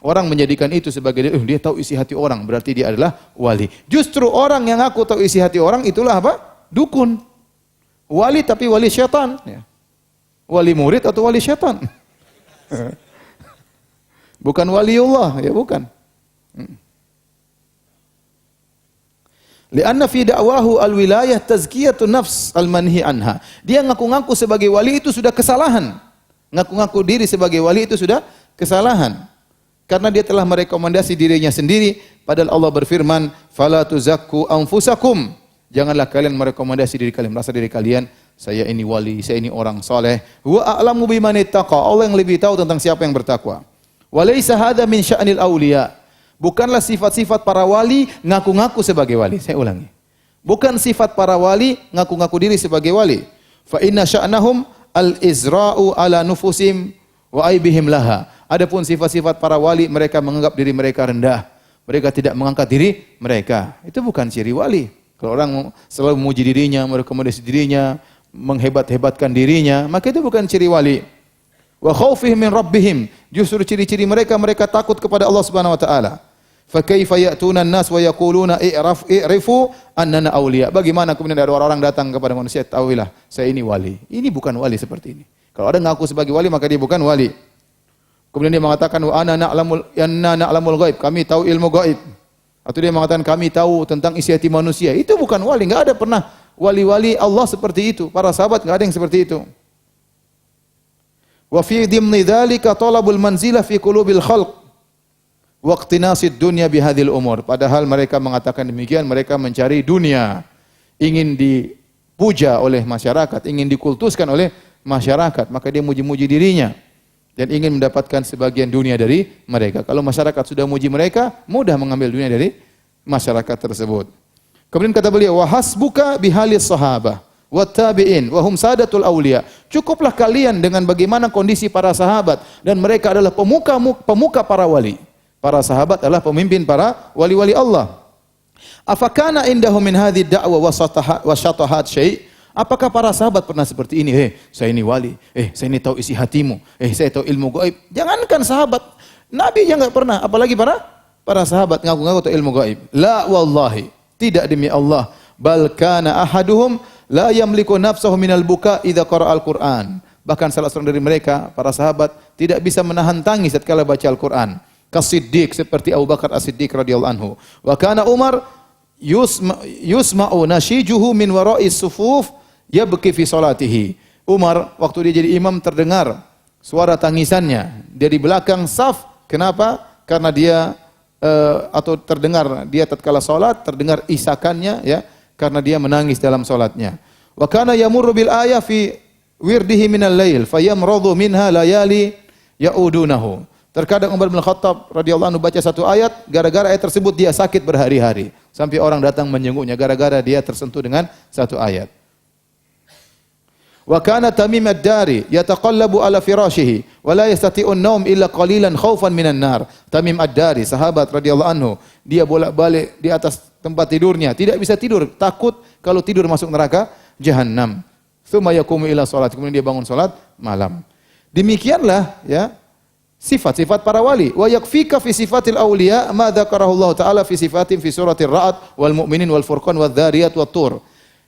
Orang menjadikan itu sebagai dia tahu isi hati orang, berarti dia adalah wali. Justru orang yang aku tahu isi hati orang, itulah apa? Dukun. Wali tapi wali syaitan. Ya. Wali murid atau wali syaitan. Bukan waliullah, ya bukan. Lianna fi da'wahu al-wilayah tazkiyatun nafs al-manhi anha. Dia ngaku-ngaku sebagai wali itu sudah kesalahan. Ngaku-ngaku diri sebagai wali itu sudah kesalahan. Karena dia telah merekomendasi dirinya sendiri, padahal Allah berfirman, "Fala tuzakku anfusakum." Janganlah kalian merekomendasi diri kalian, merasa diri kalian, saya ini wali, saya ini orang saleh. Wa a'lamu biman ittaqa. Allah yang lebih tahu tentang siapa yang bertakwa. Wa laisa hadza min sya'nil auliya. Bukanlah sifat-sifat para wali ngaku-ngaku sebagai wali. Saya ulangi. Bukan sifat para wali ngaku-ngaku diri sebagai wali. Fa inna sya'nahum al-izra'u ala nufusim wa aibihim laha. Adapun sifat-sifat para wali, mereka menganggap diri mereka rendah. Mereka tidak mengangkat diri mereka. Itu bukan ciri wali. Kalau orang selalu memuji dirinya, merekomendasi dirinya, menghebat-hebatkan dirinya, maka itu bukan ciri wali. Wa khaufihim min rabbihim. Justru ciri-ciri mereka, mereka takut kepada Allah Subhanahu wa taala. Fa kaifa ya'tuna an-nas wa yaquluna i'rifu annana awliya. Bagaimana kemudian ada orang-orang datang kepada manusia, tahuilah saya ini wali. Ini bukan wali seperti ini. Kalau ada ngaku sebagai wali, maka dia bukan wali. Kemudian dia mengatakan wa anna na'lamul ghaib. Kami tahu ilmu gaib. Atau dia mengatakan kami tahu tentang isi hati manusia. Itu bukan wali. Enggak ada pernah wali-wali Allah seperti itu. Para sahabat enggak ada yang seperti itu. Wa fi dhimni dzalika talabul manzilah fi qulubil khalq. Waqtinasid dunya bihadhil umur. Padahal mereka mengatakan demikian, mereka mencari dunia, ingin dipuja oleh masyarakat, ingin dikultuskan oleh masyarakat, maka dia muji-muji dirinya dan ingin mendapatkan sebagian dunia dari mereka. Kalau masyarakat sudah muji mereka, mudah mengambil dunia dari masyarakat tersebut. Kemudian kata beliau, wa hasbuka bihalis sahabah wat tabi'in wa hum sadatul auliya. Cukuplah kalian dengan bagaimana kondisi para sahabat dan mereka adalah pemuka para wali. Para sahabat adalah pemimpin para wali-wali Allah. Afakana indahum min hadhihi da'wa wa syatahat syai'? Apakah para sahabat pernah seperti ini? Saya ini wali. Saya ini tahu isi hatimu. Saya tahu ilmu gaib. Jangankan sahabat, Nabi yang enggak pernah, apalagi para sahabat ngaku-ngaku tahu ilmu gaib. La wallahi, tidak demi Allah. Bal kana ahaduhum la yamliku nafsahu minal buka idza qara'al Qur'an. Bahkan salah seorang dari mereka, para sahabat, tidak bisa menahan tangis tatkala baca Al-Qur'an. Kasiddiq, seperti Abu Bakar As-Siddiq radhiyallahu anhu. Wa kana Umar yusma'u nashijuhu min wara'is sufuf yabki fi salatihi. Umar waktu dia jadi imam terdengar suara tangisannya. Dia di belakang saf. Kenapa? Karena dia atau terdengar dia tatkala salat terdengar isakannya ya, karena dia menangis dalam salatnya. Wa kana yamurru bil ayah fi wirdihi minal lail fayamradu minha layali ya'udunahu. Terkadang Umar bin Khattab radhiyallahu anhu baca satu ayat, gara-gara ayat tersebut dia sakit berhari-hari. Sampai orang datang menjenguknya gara-gara dia tersentuh dengan satu ayat. Wa kana Tamim ad-Dari yataqallabu ala firashihi wa la yastati'u an-nawm illa qalilan khaufan minan nar. Tamim ad-Dari, sahabat radhiyallahu anhu, dia bolak-balik di atas tempat tidurnya, tidak bisa tidur, takut kalau tidur masuk neraka jahanam. Tsumma yaqumu ila salat, kemudian dia bangun salat malam. Demikianlah ya sifat-sifat para wali. Wa yakfika fi sifatil auliya ma dzakarahu Allah taala fi sifatin fi suratir Ra'd wal mu'minin wal furqan wadz-dzariyat wat tur.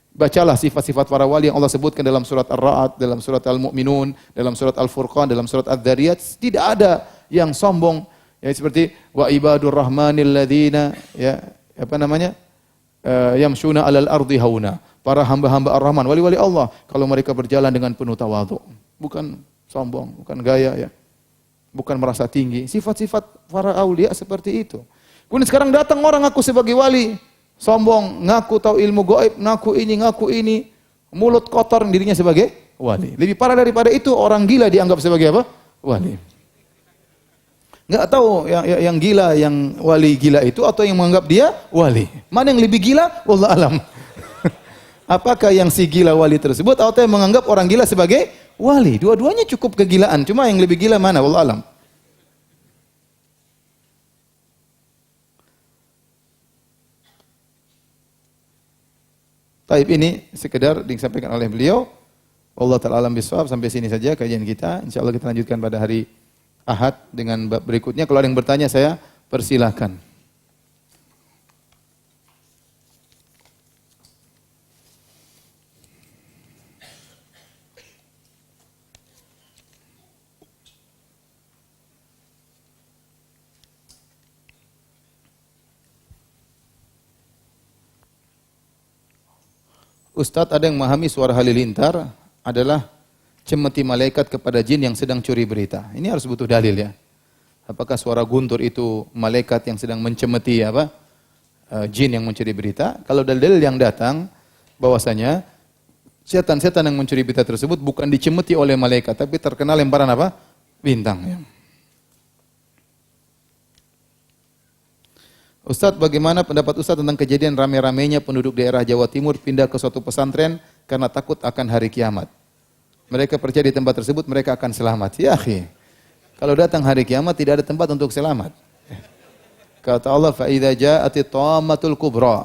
Bacalah sifat-sifat para wali yang Allah sebutkan dalam surat Ar-Ra'd, dalam surat Al-Mu'minun, dalam surat Al-Furqan, dalam surat Adz-Dzariyat. Tidak ada yang sombong ya, seperti wa ibadur rahmanil ladzina ya yamshuna 'alal ardi hauna. Para hamba-hamba Ar-Rahman, wali-wali Allah, kalau mereka berjalan dengan penuh tawadhu, bukan sombong, bukan gaya ya. Bukan merasa tinggi. Sifat-sifat para aulia seperti itu. Kemudian sekarang datang orang ngaku sebagai wali, sombong, ngaku tahu ilmu gaib, ngaku ini, mulut kotor dirinya sebagai wali. Lebih parah daripada itu, orang gila dianggap sebagai apa? Wali. Enggak tahu yang gila, yang wali gila itu atau yang menganggap dia wali. Mana yang lebih gila? Wallahu alam. Apakah yang si gila wali tersebut atau yang menganggap orang gila sebagai wali? Dua-duanya cukup kegilaan, cuma yang lebih gila mana? Wallahu alam. Taib ini sekedar disampaikan oleh beliau. Allah ta'ala alam bisawab. Sampai sini saja kajian kita. Insyaallah kita lanjutkan pada hari Ahad dengan bab berikutnya. Kalau ada yang bertanya saya persilahkan. Ustadz, ada yang memahami suara halilintar adalah cemeti malaikat kepada jin yang sedang curi berita. Ini harus butuh dalil ya. Apakah suara guntur itu malaikat yang sedang mencemeti jin yang mencuri berita? Kalau dalil yang datang bahwasanya setan-setan yang mencuri berita tersebut bukan dicemeti oleh malaikat, tapi terkena lemparan bintang. Ya. Ustaz, bagaimana pendapat Ustaz tentang kejadian rame-ramenya penduduk daerah Jawa Timur pindah ke suatu pesantren karena takut akan hari kiamat? Mereka percaya di tempat tersebut mereka akan selamat. Ya akhi, kalau datang hari kiamat tidak ada tempat untuk selamat. Kata Allah, فَإِذَا جَاءَتِ الطَّامَّةُ الْكُبْرَى.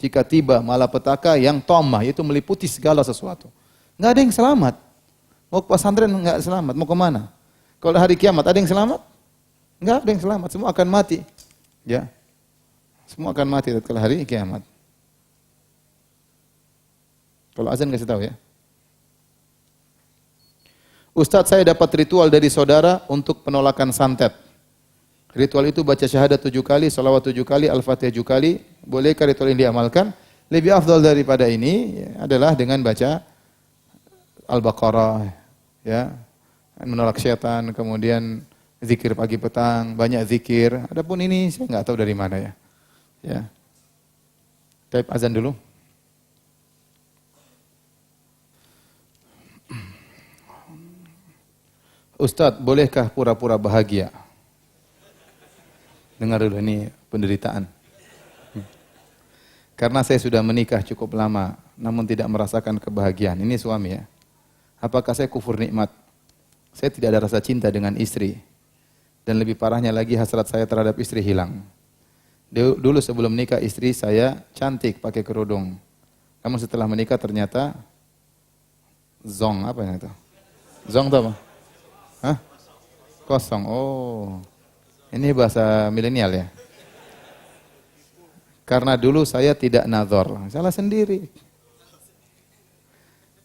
Jika tiba malapetaka yang tamah, yaitu meliputi segala sesuatu. Enggak ada yang selamat. Mau ke pesantren enggak selamat, mau ke mana? Kalau hari kiamat ada yang selamat? Enggak ada yang selamat, semua akan mati. Ya. Semua akan mati tatkala hari kiamat. Kalau azan kasih tahu ya. Ustadz, saya dapat ritual dari saudara untuk penolakan santet. Ritual itu baca syahadat 7 kali, salawat 7 kali, al-fatihah 7 kali. Bolehkah ritual ini diamalkan? Lebih afdal daripada ini adalah dengan baca Al-Baqarah, ya, menolak syaitan, kemudian zikir pagi petang, banyak zikir. Adapun ini saya nggak tahu dari mana ya. Ya. Taib azan dulu. Ustadz, bolehkah pura-pura bahagia? Dengar dulu, ini penderitaan. Karena saya sudah menikah cukup lama, namun tidak merasakan kebahagiaan. Ini suami ya. Apakah saya kufur nikmat? Saya tidak ada rasa cinta dengan istri. Dan lebih parahnya lagi hasrat saya terhadap istri hilang. Dulu sebelum menikah istri saya cantik pakai kerudung. Namun setelah menikah ternyata zong, apa yang itu? Zong itu apa? Hah? Kosong. Oh. Ini bahasa milenial ya. Karena dulu saya tidak nazar. Salah sendiri.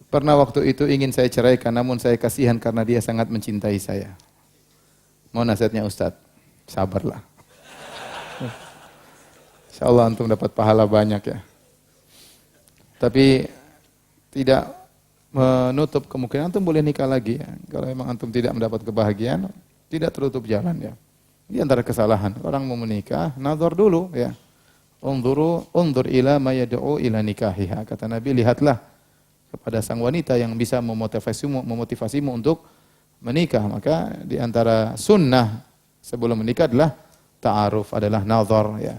Pernah waktu itu ingin saya ceraikan, namun saya kasihan karena dia sangat mencintai saya. Mau nasihatnya Ustaz? Sabarlah. Insyaallah antum dapat pahala banyak ya. Tapi tidak menutup kemungkinan antum boleh nikah lagi ya. Kalau memang antum tidak mendapat kebahagiaan, tidak tertutup jalan ya. Ini antara kesalahan. Orang mau menikah, nazar dulu ya. Unzur ila ma yad'u ila nikahiha. Kata Nabi, lihatlah kepada sang wanita yang bisa memotivasimu untuk menikah. Maka di antara sunnah sebelum menikah adalah ta'aruf, adalah nazar ya.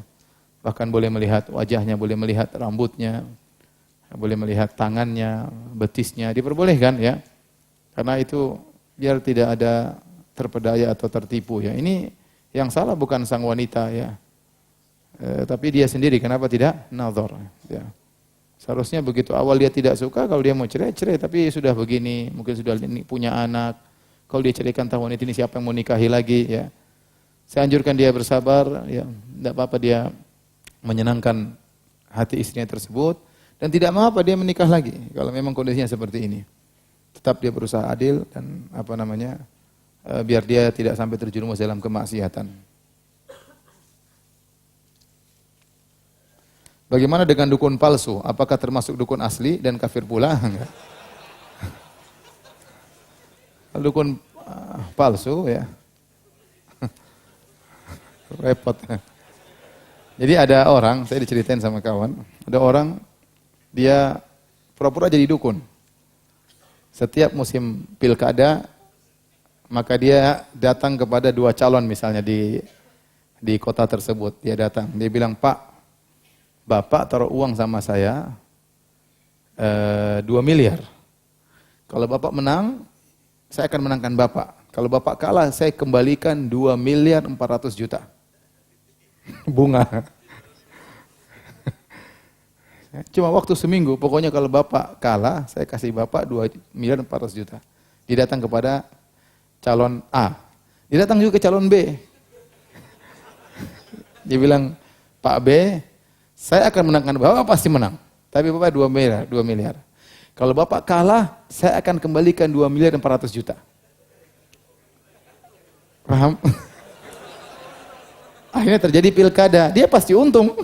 Bahkan boleh melihat wajahnya, boleh melihat rambutnya, boleh melihat tangannya, betisnya, diperbolehkan ya. Karena itu biar tidak ada terpedaya atau tertipu ya. Ini yang salah bukan sang wanita ya. Tapi dia sendiri, kenapa tidak nazar ya. Seharusnya begitu awal dia tidak suka, kalau dia mau cerai, tapi sudah begini, mungkin sudah punya anak. Kalau dia ceraikan tahun ini siapa yang mau nikahi lagi ya. Saya anjurkan dia bersabar ya. Tidak apa-apa dia menyenangkan hati istrinya tersebut. Dan tidak mengapa dia menikah lagi kalau memang kondisinya seperti ini. Tetap dia berusaha adil dan biar dia tidak sampai terjerumus dalam kemaksiatan. Bagaimana dengan dukun palsu? Apakah termasuk dukun asli dan kafir pula? Enggak. Dukun palsu ya. Repot. Jadi ada orang, saya diceritain sama kawan, ada orang dia pura-pura jadi dukun. Setiap musim pilkada, maka dia datang kepada 2 calon misalnya di kota tersebut. Dia datang, dia bilang, Pak, Bapak taruh uang sama saya 2 miliar. Kalau Bapak menang, saya akan menangkan Bapak. Kalau Bapak kalah, saya kembalikan 2 miliar 400 juta. Bunga. Cuma waktu seminggu, pokoknya kalau Bapak kalah, saya kasih Bapak 2 miliar 400 juta. Dia datang kepada calon A. Dia datang juga ke calon B. Dia bilang, Pak B, saya akan menangkan Bapak, pasti menang. Tapi Bapak 2 miliar. Kalau Bapak kalah, saya akan kembalikan 2 miliar 400 juta. Paham? Akhirnya terjadi pilkada, dia pasti untung.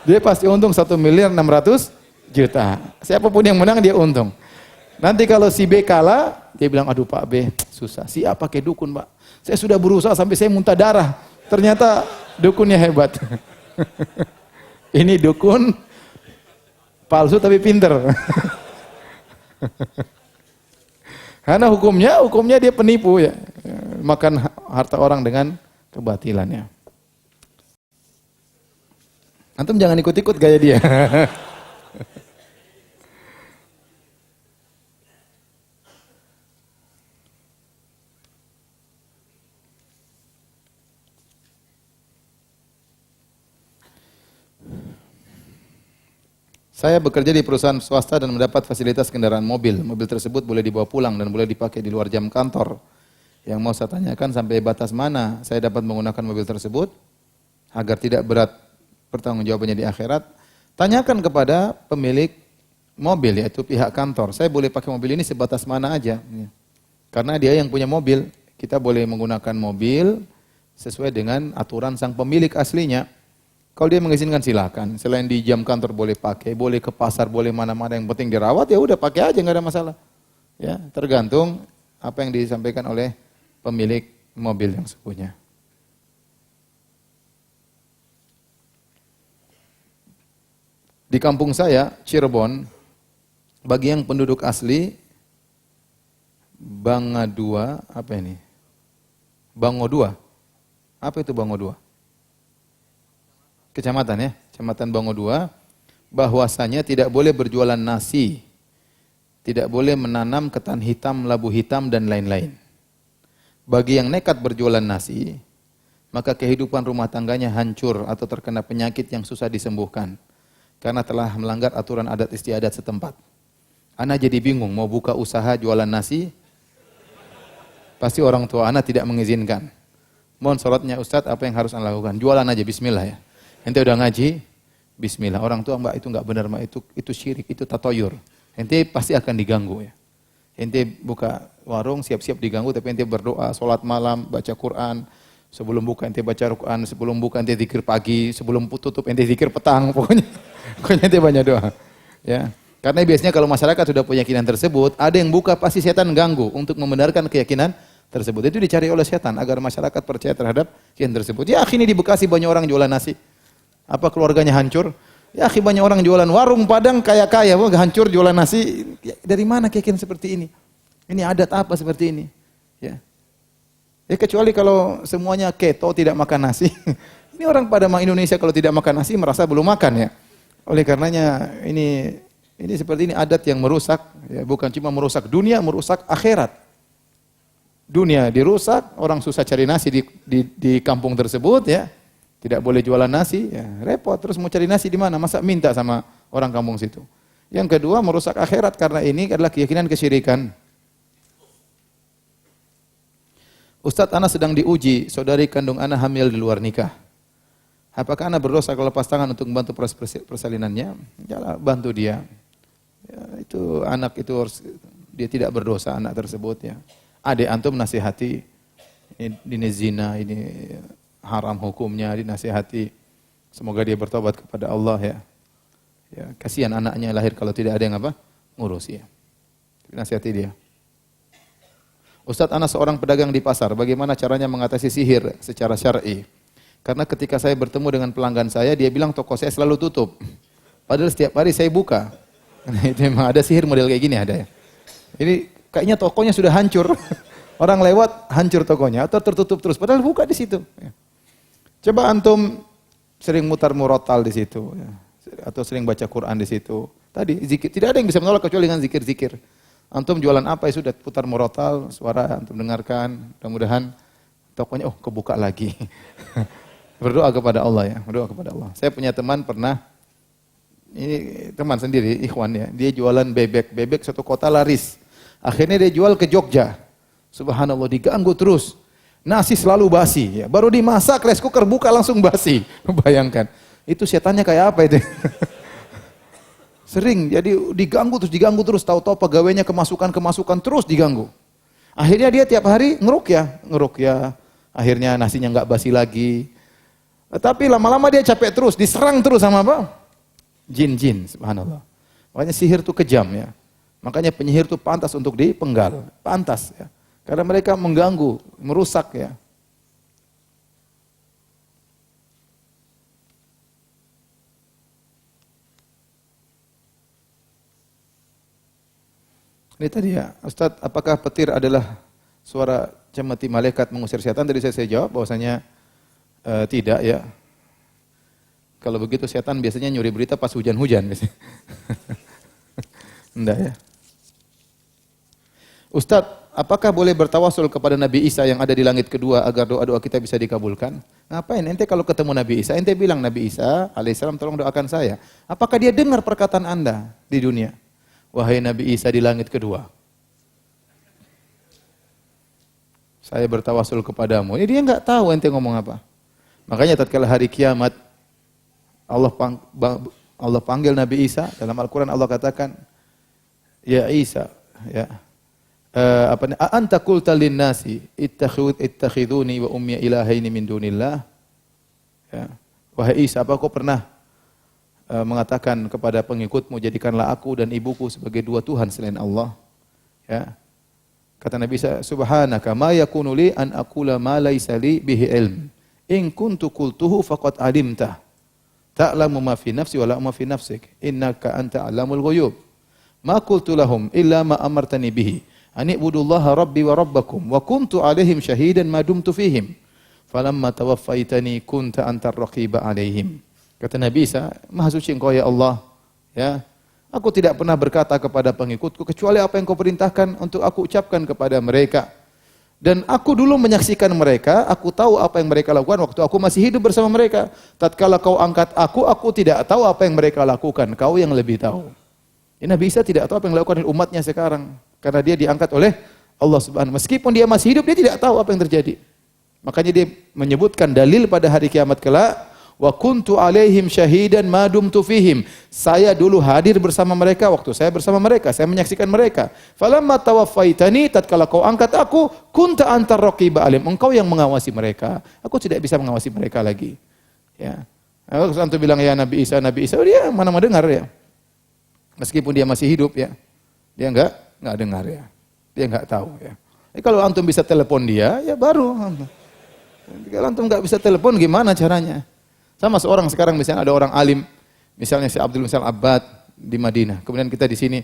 Dia pasti untung 1 miliar 600 juta. Siapapun yang menang dia untung. Nanti kalau si B kalah, dia bilang, aduh Pak B, susah. Si A pakai dukun Pak. Saya sudah berusaha sampai saya muntah darah. Ternyata dukunnya hebat. Ini dukun palsu tapi pinter. Karena hukumnya dia penipu ya. Makan harta orang dengan kebatilannya. Antum jangan ikut-ikut gaya dia. Saya bekerja di perusahaan swasta dan mendapat fasilitas kendaraan mobil. Mobil tersebut boleh dibawa pulang dan boleh dipakai di luar jam kantor. Yang mau saya tanyakan sampai batas mana saya dapat menggunakan mobil tersebut agar tidak berat pertanggungjawabannya di akhirat. Tanyakan kepada pemilik mobil, yaitu pihak kantor. Saya boleh pakai mobil ini sebatas mana aja. Karena dia yang punya mobil. Kita boleh menggunakan mobil sesuai dengan aturan sang pemilik aslinya. Kalau dia mengizinkan silakan. Selain di jam kantor boleh pakai, boleh ke pasar, boleh mana-mana, yang penting dirawat ya udah pakai aja, nggak ada masalah. Ya, tergantung apa yang disampaikan oleh pemilik mobil yang sepunya. Di kampung saya, Cirebon, bagi yang penduduk asli Bangadua, apa ini? Bangodua. Apa itu Bangodua? Kecamatan ya, Kecamatan Bangodua, bahwasanya tidak boleh berjualan nasi, tidak boleh menanam ketan hitam, labu hitam dan lain-lain. Bagi yang nekat berjualan nasi, maka kehidupan rumah tangganya hancur atau terkena penyakit yang susah disembuhkan karena telah melanggar aturan adat istiadat setempat. Ana jadi bingung mau buka usaha jualan nasi, pasti orang tua ana tidak mengizinkan. Mohon sholatnya Ustadz, apa yang harus ana lakukan? Jualan aja, bismillah ya. Ente udah ngaji, bismillah. Orang tua, Mbak, itu enggak benar, Mbak, itu syirik, itu tatoyur. Ente pasti akan diganggu ya. Ente buka warung siap-siap diganggu, tapi ente berdoa, sholat malam, baca Quran. Sebelum buka ente baca Quran, sebelum buka ente zikir pagi, sebelum tutup ente zikir petang, pokoknya ente banyak doa. Ya. Karena biasanya kalau masyarakat sudah punya keyakinan tersebut, ada yang buka pasti setan ganggu untuk membenarkan keyakinan tersebut. Itu dicari oleh setan agar masyarakat percaya terhadap keyakinan tersebut. Ya, akhirnya di Bekasi banyak orang jualan nasi. Apa keluarganya hancur? Ya, akhi banyak orang jualan warung Padang kaya-kaya, hancur jualan nasi. Ya, dari mana keyakinan seperti ini? Ini adat apa seperti ini? Ya. Ya kecuali kalau semuanya keto tidak makan nasi. Ini orang pada Indonesia kalau tidak makan nasi merasa belum makan ya. Oleh karenanya ini seperti ini adat yang merusak, ya, bukan cuma merusak dunia, merusak akhirat. Dunia dirusak, orang susah cari nasi di kampung tersebut ya. Tidak boleh jualan nasi, ya, repot. Terus mau cari nasi di mana? Masa minta sama orang kampung situ. Yang kedua, merusak akhirat karena ini adalah keyakinan kesyirikan. Ustadz, ana sedang diuji, saudari kandung ana hamil di luar nikah. Apakah ana berdosa kalau lepas tangan untuk membantu proses persalinannya? Yalah, bantu dia. Ya, itu anak itu harus, dia tidak berdosa anak tersebut ya. Adik antum nasihati, ini zina, ini haram hukumnya, dinasihati. Semoga dia bertobat kepada Allah ya. Ya, kasihan anaknya lahir kalau tidak ada yang ngurus ya. Nasihati dia. Ustadz, ana seorang pedagang di pasar, bagaimana caranya mengatasi sihir secara syar'i? Karena ketika saya bertemu dengan pelanggan saya, dia bilang toko saya selalu tutup. Padahal setiap hari saya buka. Nah, itu memang ada sihir model kayak gini ada ya. Ini kayaknya tokonya sudah hancur. Orang lewat hancur tokonya atau tertutup terus. Padahal buka di situ. Coba antum sering mutar murotal di situ, ya. Atau sering baca Quran di situ. Tadi zikir, tidak ada yang bisa menolak kecuali dengan zikir-zikir. Antum jualan apa ya sudah putar murotal, suara antum dengarkan. Mudah-mudahan tokonya kebuka lagi. Berdoa kepada Allah ya, berdoa kepada Allah. Saya punya teman pernah, ini teman sendiri, ikhwan ya. Dia jualan bebek satu kota laris. Akhirnya dia jual ke Jogja. Subhanallah, diganggu terus. Nasi selalu basi, ya. Baru dimasak, rice cooker buka langsung basi. Bayangkan, itu setannya kayak apa itu? Sering, jadi diganggu terus, tahu-tahu pegawainya kemasukan terus diganggu. Akhirnya dia tiap hari ngeruqyah. Akhirnya nasinya nggak basi lagi. Tapi lama-lama dia capek terus, diserang terus sama apa? Jin, subhanallah. Makanya sihir itu kejam ya. Makanya penyihir itu pantas untuk dipenggal, pantas ya. Karena mereka mengganggu, merusak ya. Ini tadi ya, Ustaz, apakah petir adalah suara cemeti malaikat mengusir setan? Tadi saya jawab bahwasanya tidak ya. Kalau begitu setan biasanya nyuri berita pas hujan-hujan biasanya. Enggak ya. Ustaz, apakah boleh bertawasul kepada Nabi Isa yang ada di langit kedua agar doa-doa kita bisa dikabulkan? Ngapain? Ente kalau ketemu Nabi Isa, ente bilang Nabi Isa alaihissalam tolong doakan saya. Apakah dia dengar perkataan Anda di dunia? Wahai Nabi Isa di langit kedua, saya bertawasul kepadamu. Ini dia enggak tahu ente ngomong apa. Makanya tatkala hari kiamat Allah panggil Nabi Isa, dalam Al-Quran Allah katakan, ya Isa, ya, anta qulta lin-nasi ittakhiduni wa ummi ilahaini min dunillah. Ya. Wahai Isa, apa kau pernah mengatakan kepada pengikutmu, jadikanlah aku dan ibuku sebagai dua Tuhan selain Allah? Ya. Kata Nabi Isa, subhanaka ma yakunu li an aqula ma laysa li bihi ilm. In kuntu qultuhu faqad alimtah. Ta'lamu ma fi nafsi wa la ma fi nafsik. Innaka anta alamul ghuyub. Ma qultu lahum illa ma amartani bihi. An ibudullaha rabbi wa rabbakum wa kuntu alaihim syahidan ma dumtu fihim. Falamma tawaffaitani kunta antar raqiba alaihim. Kata Nabi Isa, Maha suci Engkau ya Allah, ya. Aku tidak pernah berkata kepada pengikutku kecuali apa yang Kau perintahkan untuk aku ucapkan kepada mereka. Dan aku dulu menyaksikan mereka, aku tahu apa yang mereka lakukan waktu aku masih hidup bersama mereka. Tatkala Kau angkat aku tidak tahu apa yang mereka lakukan, Kau yang lebih tahu. Ya, Nabi Isa tidak tahu apa yang dilakukan umatnya sekarang karena dia diangkat oleh Allah Subhanahu. Meskipun dia masih hidup, dia tidak tahu apa yang terjadi. Makanya dia menyebutkan dalil pada hari kiamat kelak, wa kuntu alaihim syahidan ma dumtu fihim. Saya dulu hadir bersama mereka waktu saya bersama mereka, saya menyaksikan mereka. Falamma tawaffaitani, tatkala Kau angkat aku, kunta antar raqiba alim. Engkau yang mengawasi mereka. Aku tidak bisa mengawasi mereka lagi. Ya. Kalau antum bilang ya Nabi Isa, dia mana mau dengar ya. Meskipun dia masih hidup ya. Dia enggak dengar ya. Dia enggak tahu ya. Jadi kalau antum bisa telepon dia, ya baru. Kalau antum enggak bisa telepon gimana caranya? Sama seorang sekarang misalnya ada orang alim, misalnya Syekh Abdul Muhsin Abbad di Madinah. Kemudian kita di sini,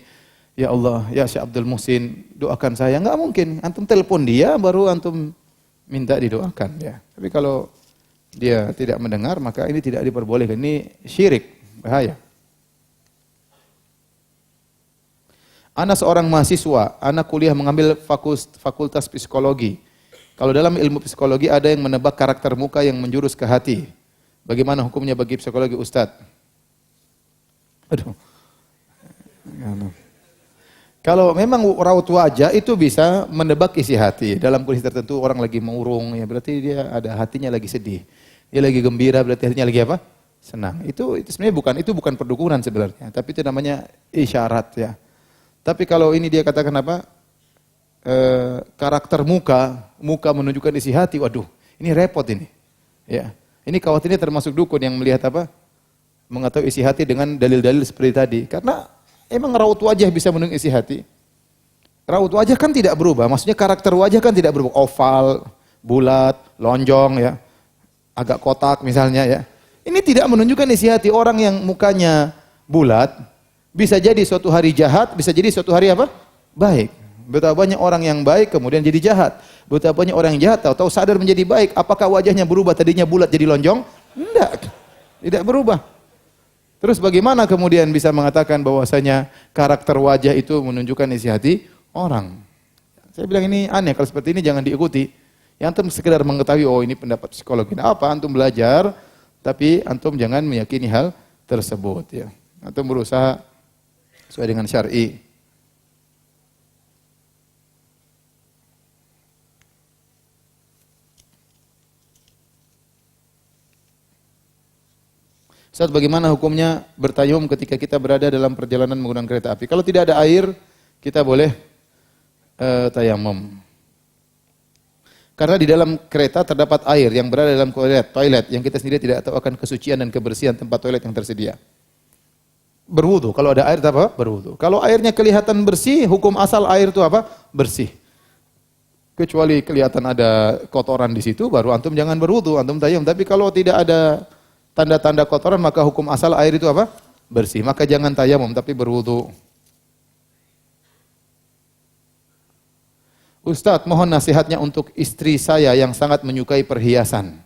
ya Allah, ya Syekh Abdul Muhsin, doakan saya. Enggak mungkin. Antum telepon dia baru antum minta didoakan ya. Tapi kalau dia tidak mendengar maka ini tidak diperbolehkan. Ini syirik, bahaya. Ana seorang mahasiswa, ana kuliah mengambil fakultas psikologi. Kalau dalam ilmu psikologi ada yang menebak karakter muka yang menjurus ke hati. Bagaimana hukumnya bagi psikologi Ustaz? Aduh. Kalau memang raut wajah itu bisa menebak isi hati. Dalam kondisi tertentu orang lagi murung, ya berarti dia ada hatinya lagi sedih. Dia lagi gembira, berarti hatinya lagi apa? Senang. Itu sebenarnya bukan perdukunan sebenarnya, tapi itu namanya isyarat ya. Tapi kalau ini dia katakan apa? Karakter muka menunjukkan isi hati. Waduh, ini repot ini. Ya. Ini khawatirnya termasuk dukun yang melihat apa? Mengetahui isi hati dengan dalil-dalil seperti tadi. Karena emang raut wajah bisa menunjukkan isi hati. Raut wajah kan tidak berubah. Maksudnya karakter wajah kan tidak berubah. Oval, bulat, lonjong ya. Agak kotak misalnya ya. Ini tidak menunjukkan isi hati. Orang yang mukanya bulat bisa jadi suatu hari jahat, bisa jadi suatu hari apa? Baik. Betapa banyak orang yang baik kemudian jadi jahat. Betapa banyak orang yang jahat tahu-tahu sadar menjadi baik. Apakah wajahnya berubah tadinya bulat jadi lonjong? Tidak. Tidak berubah. Terus bagaimana kemudian bisa mengatakan bahwasanya karakter wajah itu menunjukkan isi hati orang? Saya bilang ini aneh, kalau seperti ini jangan diikuti. Yang antum sekedar mengetahui oh ini pendapat psikologi. Nah, apa antum belajar tapi antum jangan meyakini hal tersebut ya. Antum berusaha sesuai dengan syar'i. Ustaz, bagaimana hukumnya bertayamum ketika kita berada dalam perjalanan menggunakan kereta api? Kalau tidak ada air, kita boleh tayamum. Karena di dalam kereta terdapat air yang berada dalam toilet yang kita sendiri tidak tahu akan kesucian dan kebersihan tempat toilet yang tersedia. Berwudu. Kalau ada air apa? Berwudu. Kalau airnya kelihatan bersih, hukum asal air itu apa? Bersih. Kecuali kelihatan ada kotoran di situ, baru antum jangan berwudu, antum tayammum. Tapi kalau tidak ada tanda-tanda kotoran, maka hukum asal air itu apa? Bersih. Maka jangan tayammum, tapi berwudu. Ustadz, mohon nasihatnya untuk istri saya yang sangat menyukai perhiasan.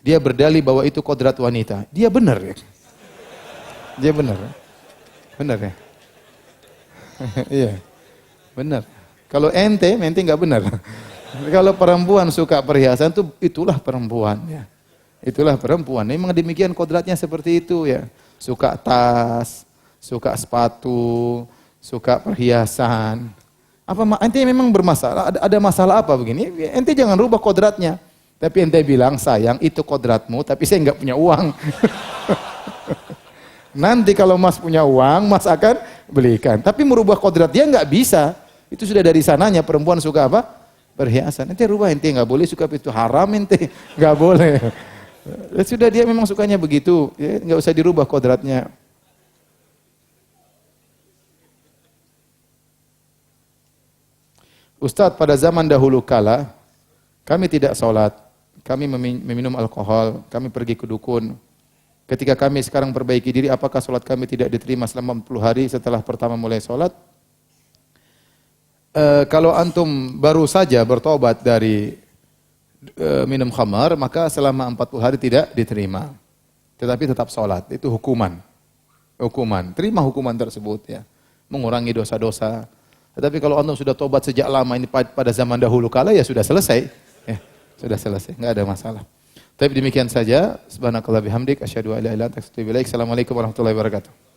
Dia berdalih bahwa itu kodrat wanita. Dia benar ya? Dia benar. Benar ya? Iya. Benar. Kalau ente enggak benar. Kalau perempuan suka perhiasan itulah perempuan ya. Itulah perempuan. Memang demikian kodratnya seperti itu ya. Suka tas, suka sepatu, suka perhiasan. Apa ente memang bermasalah? Ada masalah apa begini? Ente jangan rubah kodratnya. Tapi ente bilang, sayang itu kodratmu, tapi saya enggak punya uang. Nanti kalau mas punya uang, mas akan belikan. Tapi merubah kodrat dia enggak bisa. Itu sudah dari sananya, perempuan suka apa? Perhiasan. Ente rubah, ente enggak boleh suka itu haram ente. Enggak boleh. Sudah dia memang sukanya begitu. Ya, enggak usah dirubah kodratnya. Ustadz, pada zaman dahulu kala, kami tidak sholat, kami meminum alkohol, kami pergi ke dukun. Ketika kami sekarang perbaiki diri, apakah sholat kami tidak diterima selama 40 hari setelah pertama mulai sholat? Kalau antum baru saja bertobat dari minum khamar, maka selama 40 hari tidak diterima. Tetapi tetap sholat, itu hukuman. Hukuman, terima hukuman tersebut ya. Mengurangi dosa-dosa. Tetapi kalau antum sudah tobat sejak lama ini pada zaman dahulu kala ya sudah selesai. Ya, sudah selesai, enggak ada masalah. Tapi demikian saja. Subhanakallah bihamdik asyhadu an la ilaha illa anta astaghfiruka wa atubu ilaik. Assalamualaikum warahmatullahi wabarakatuh.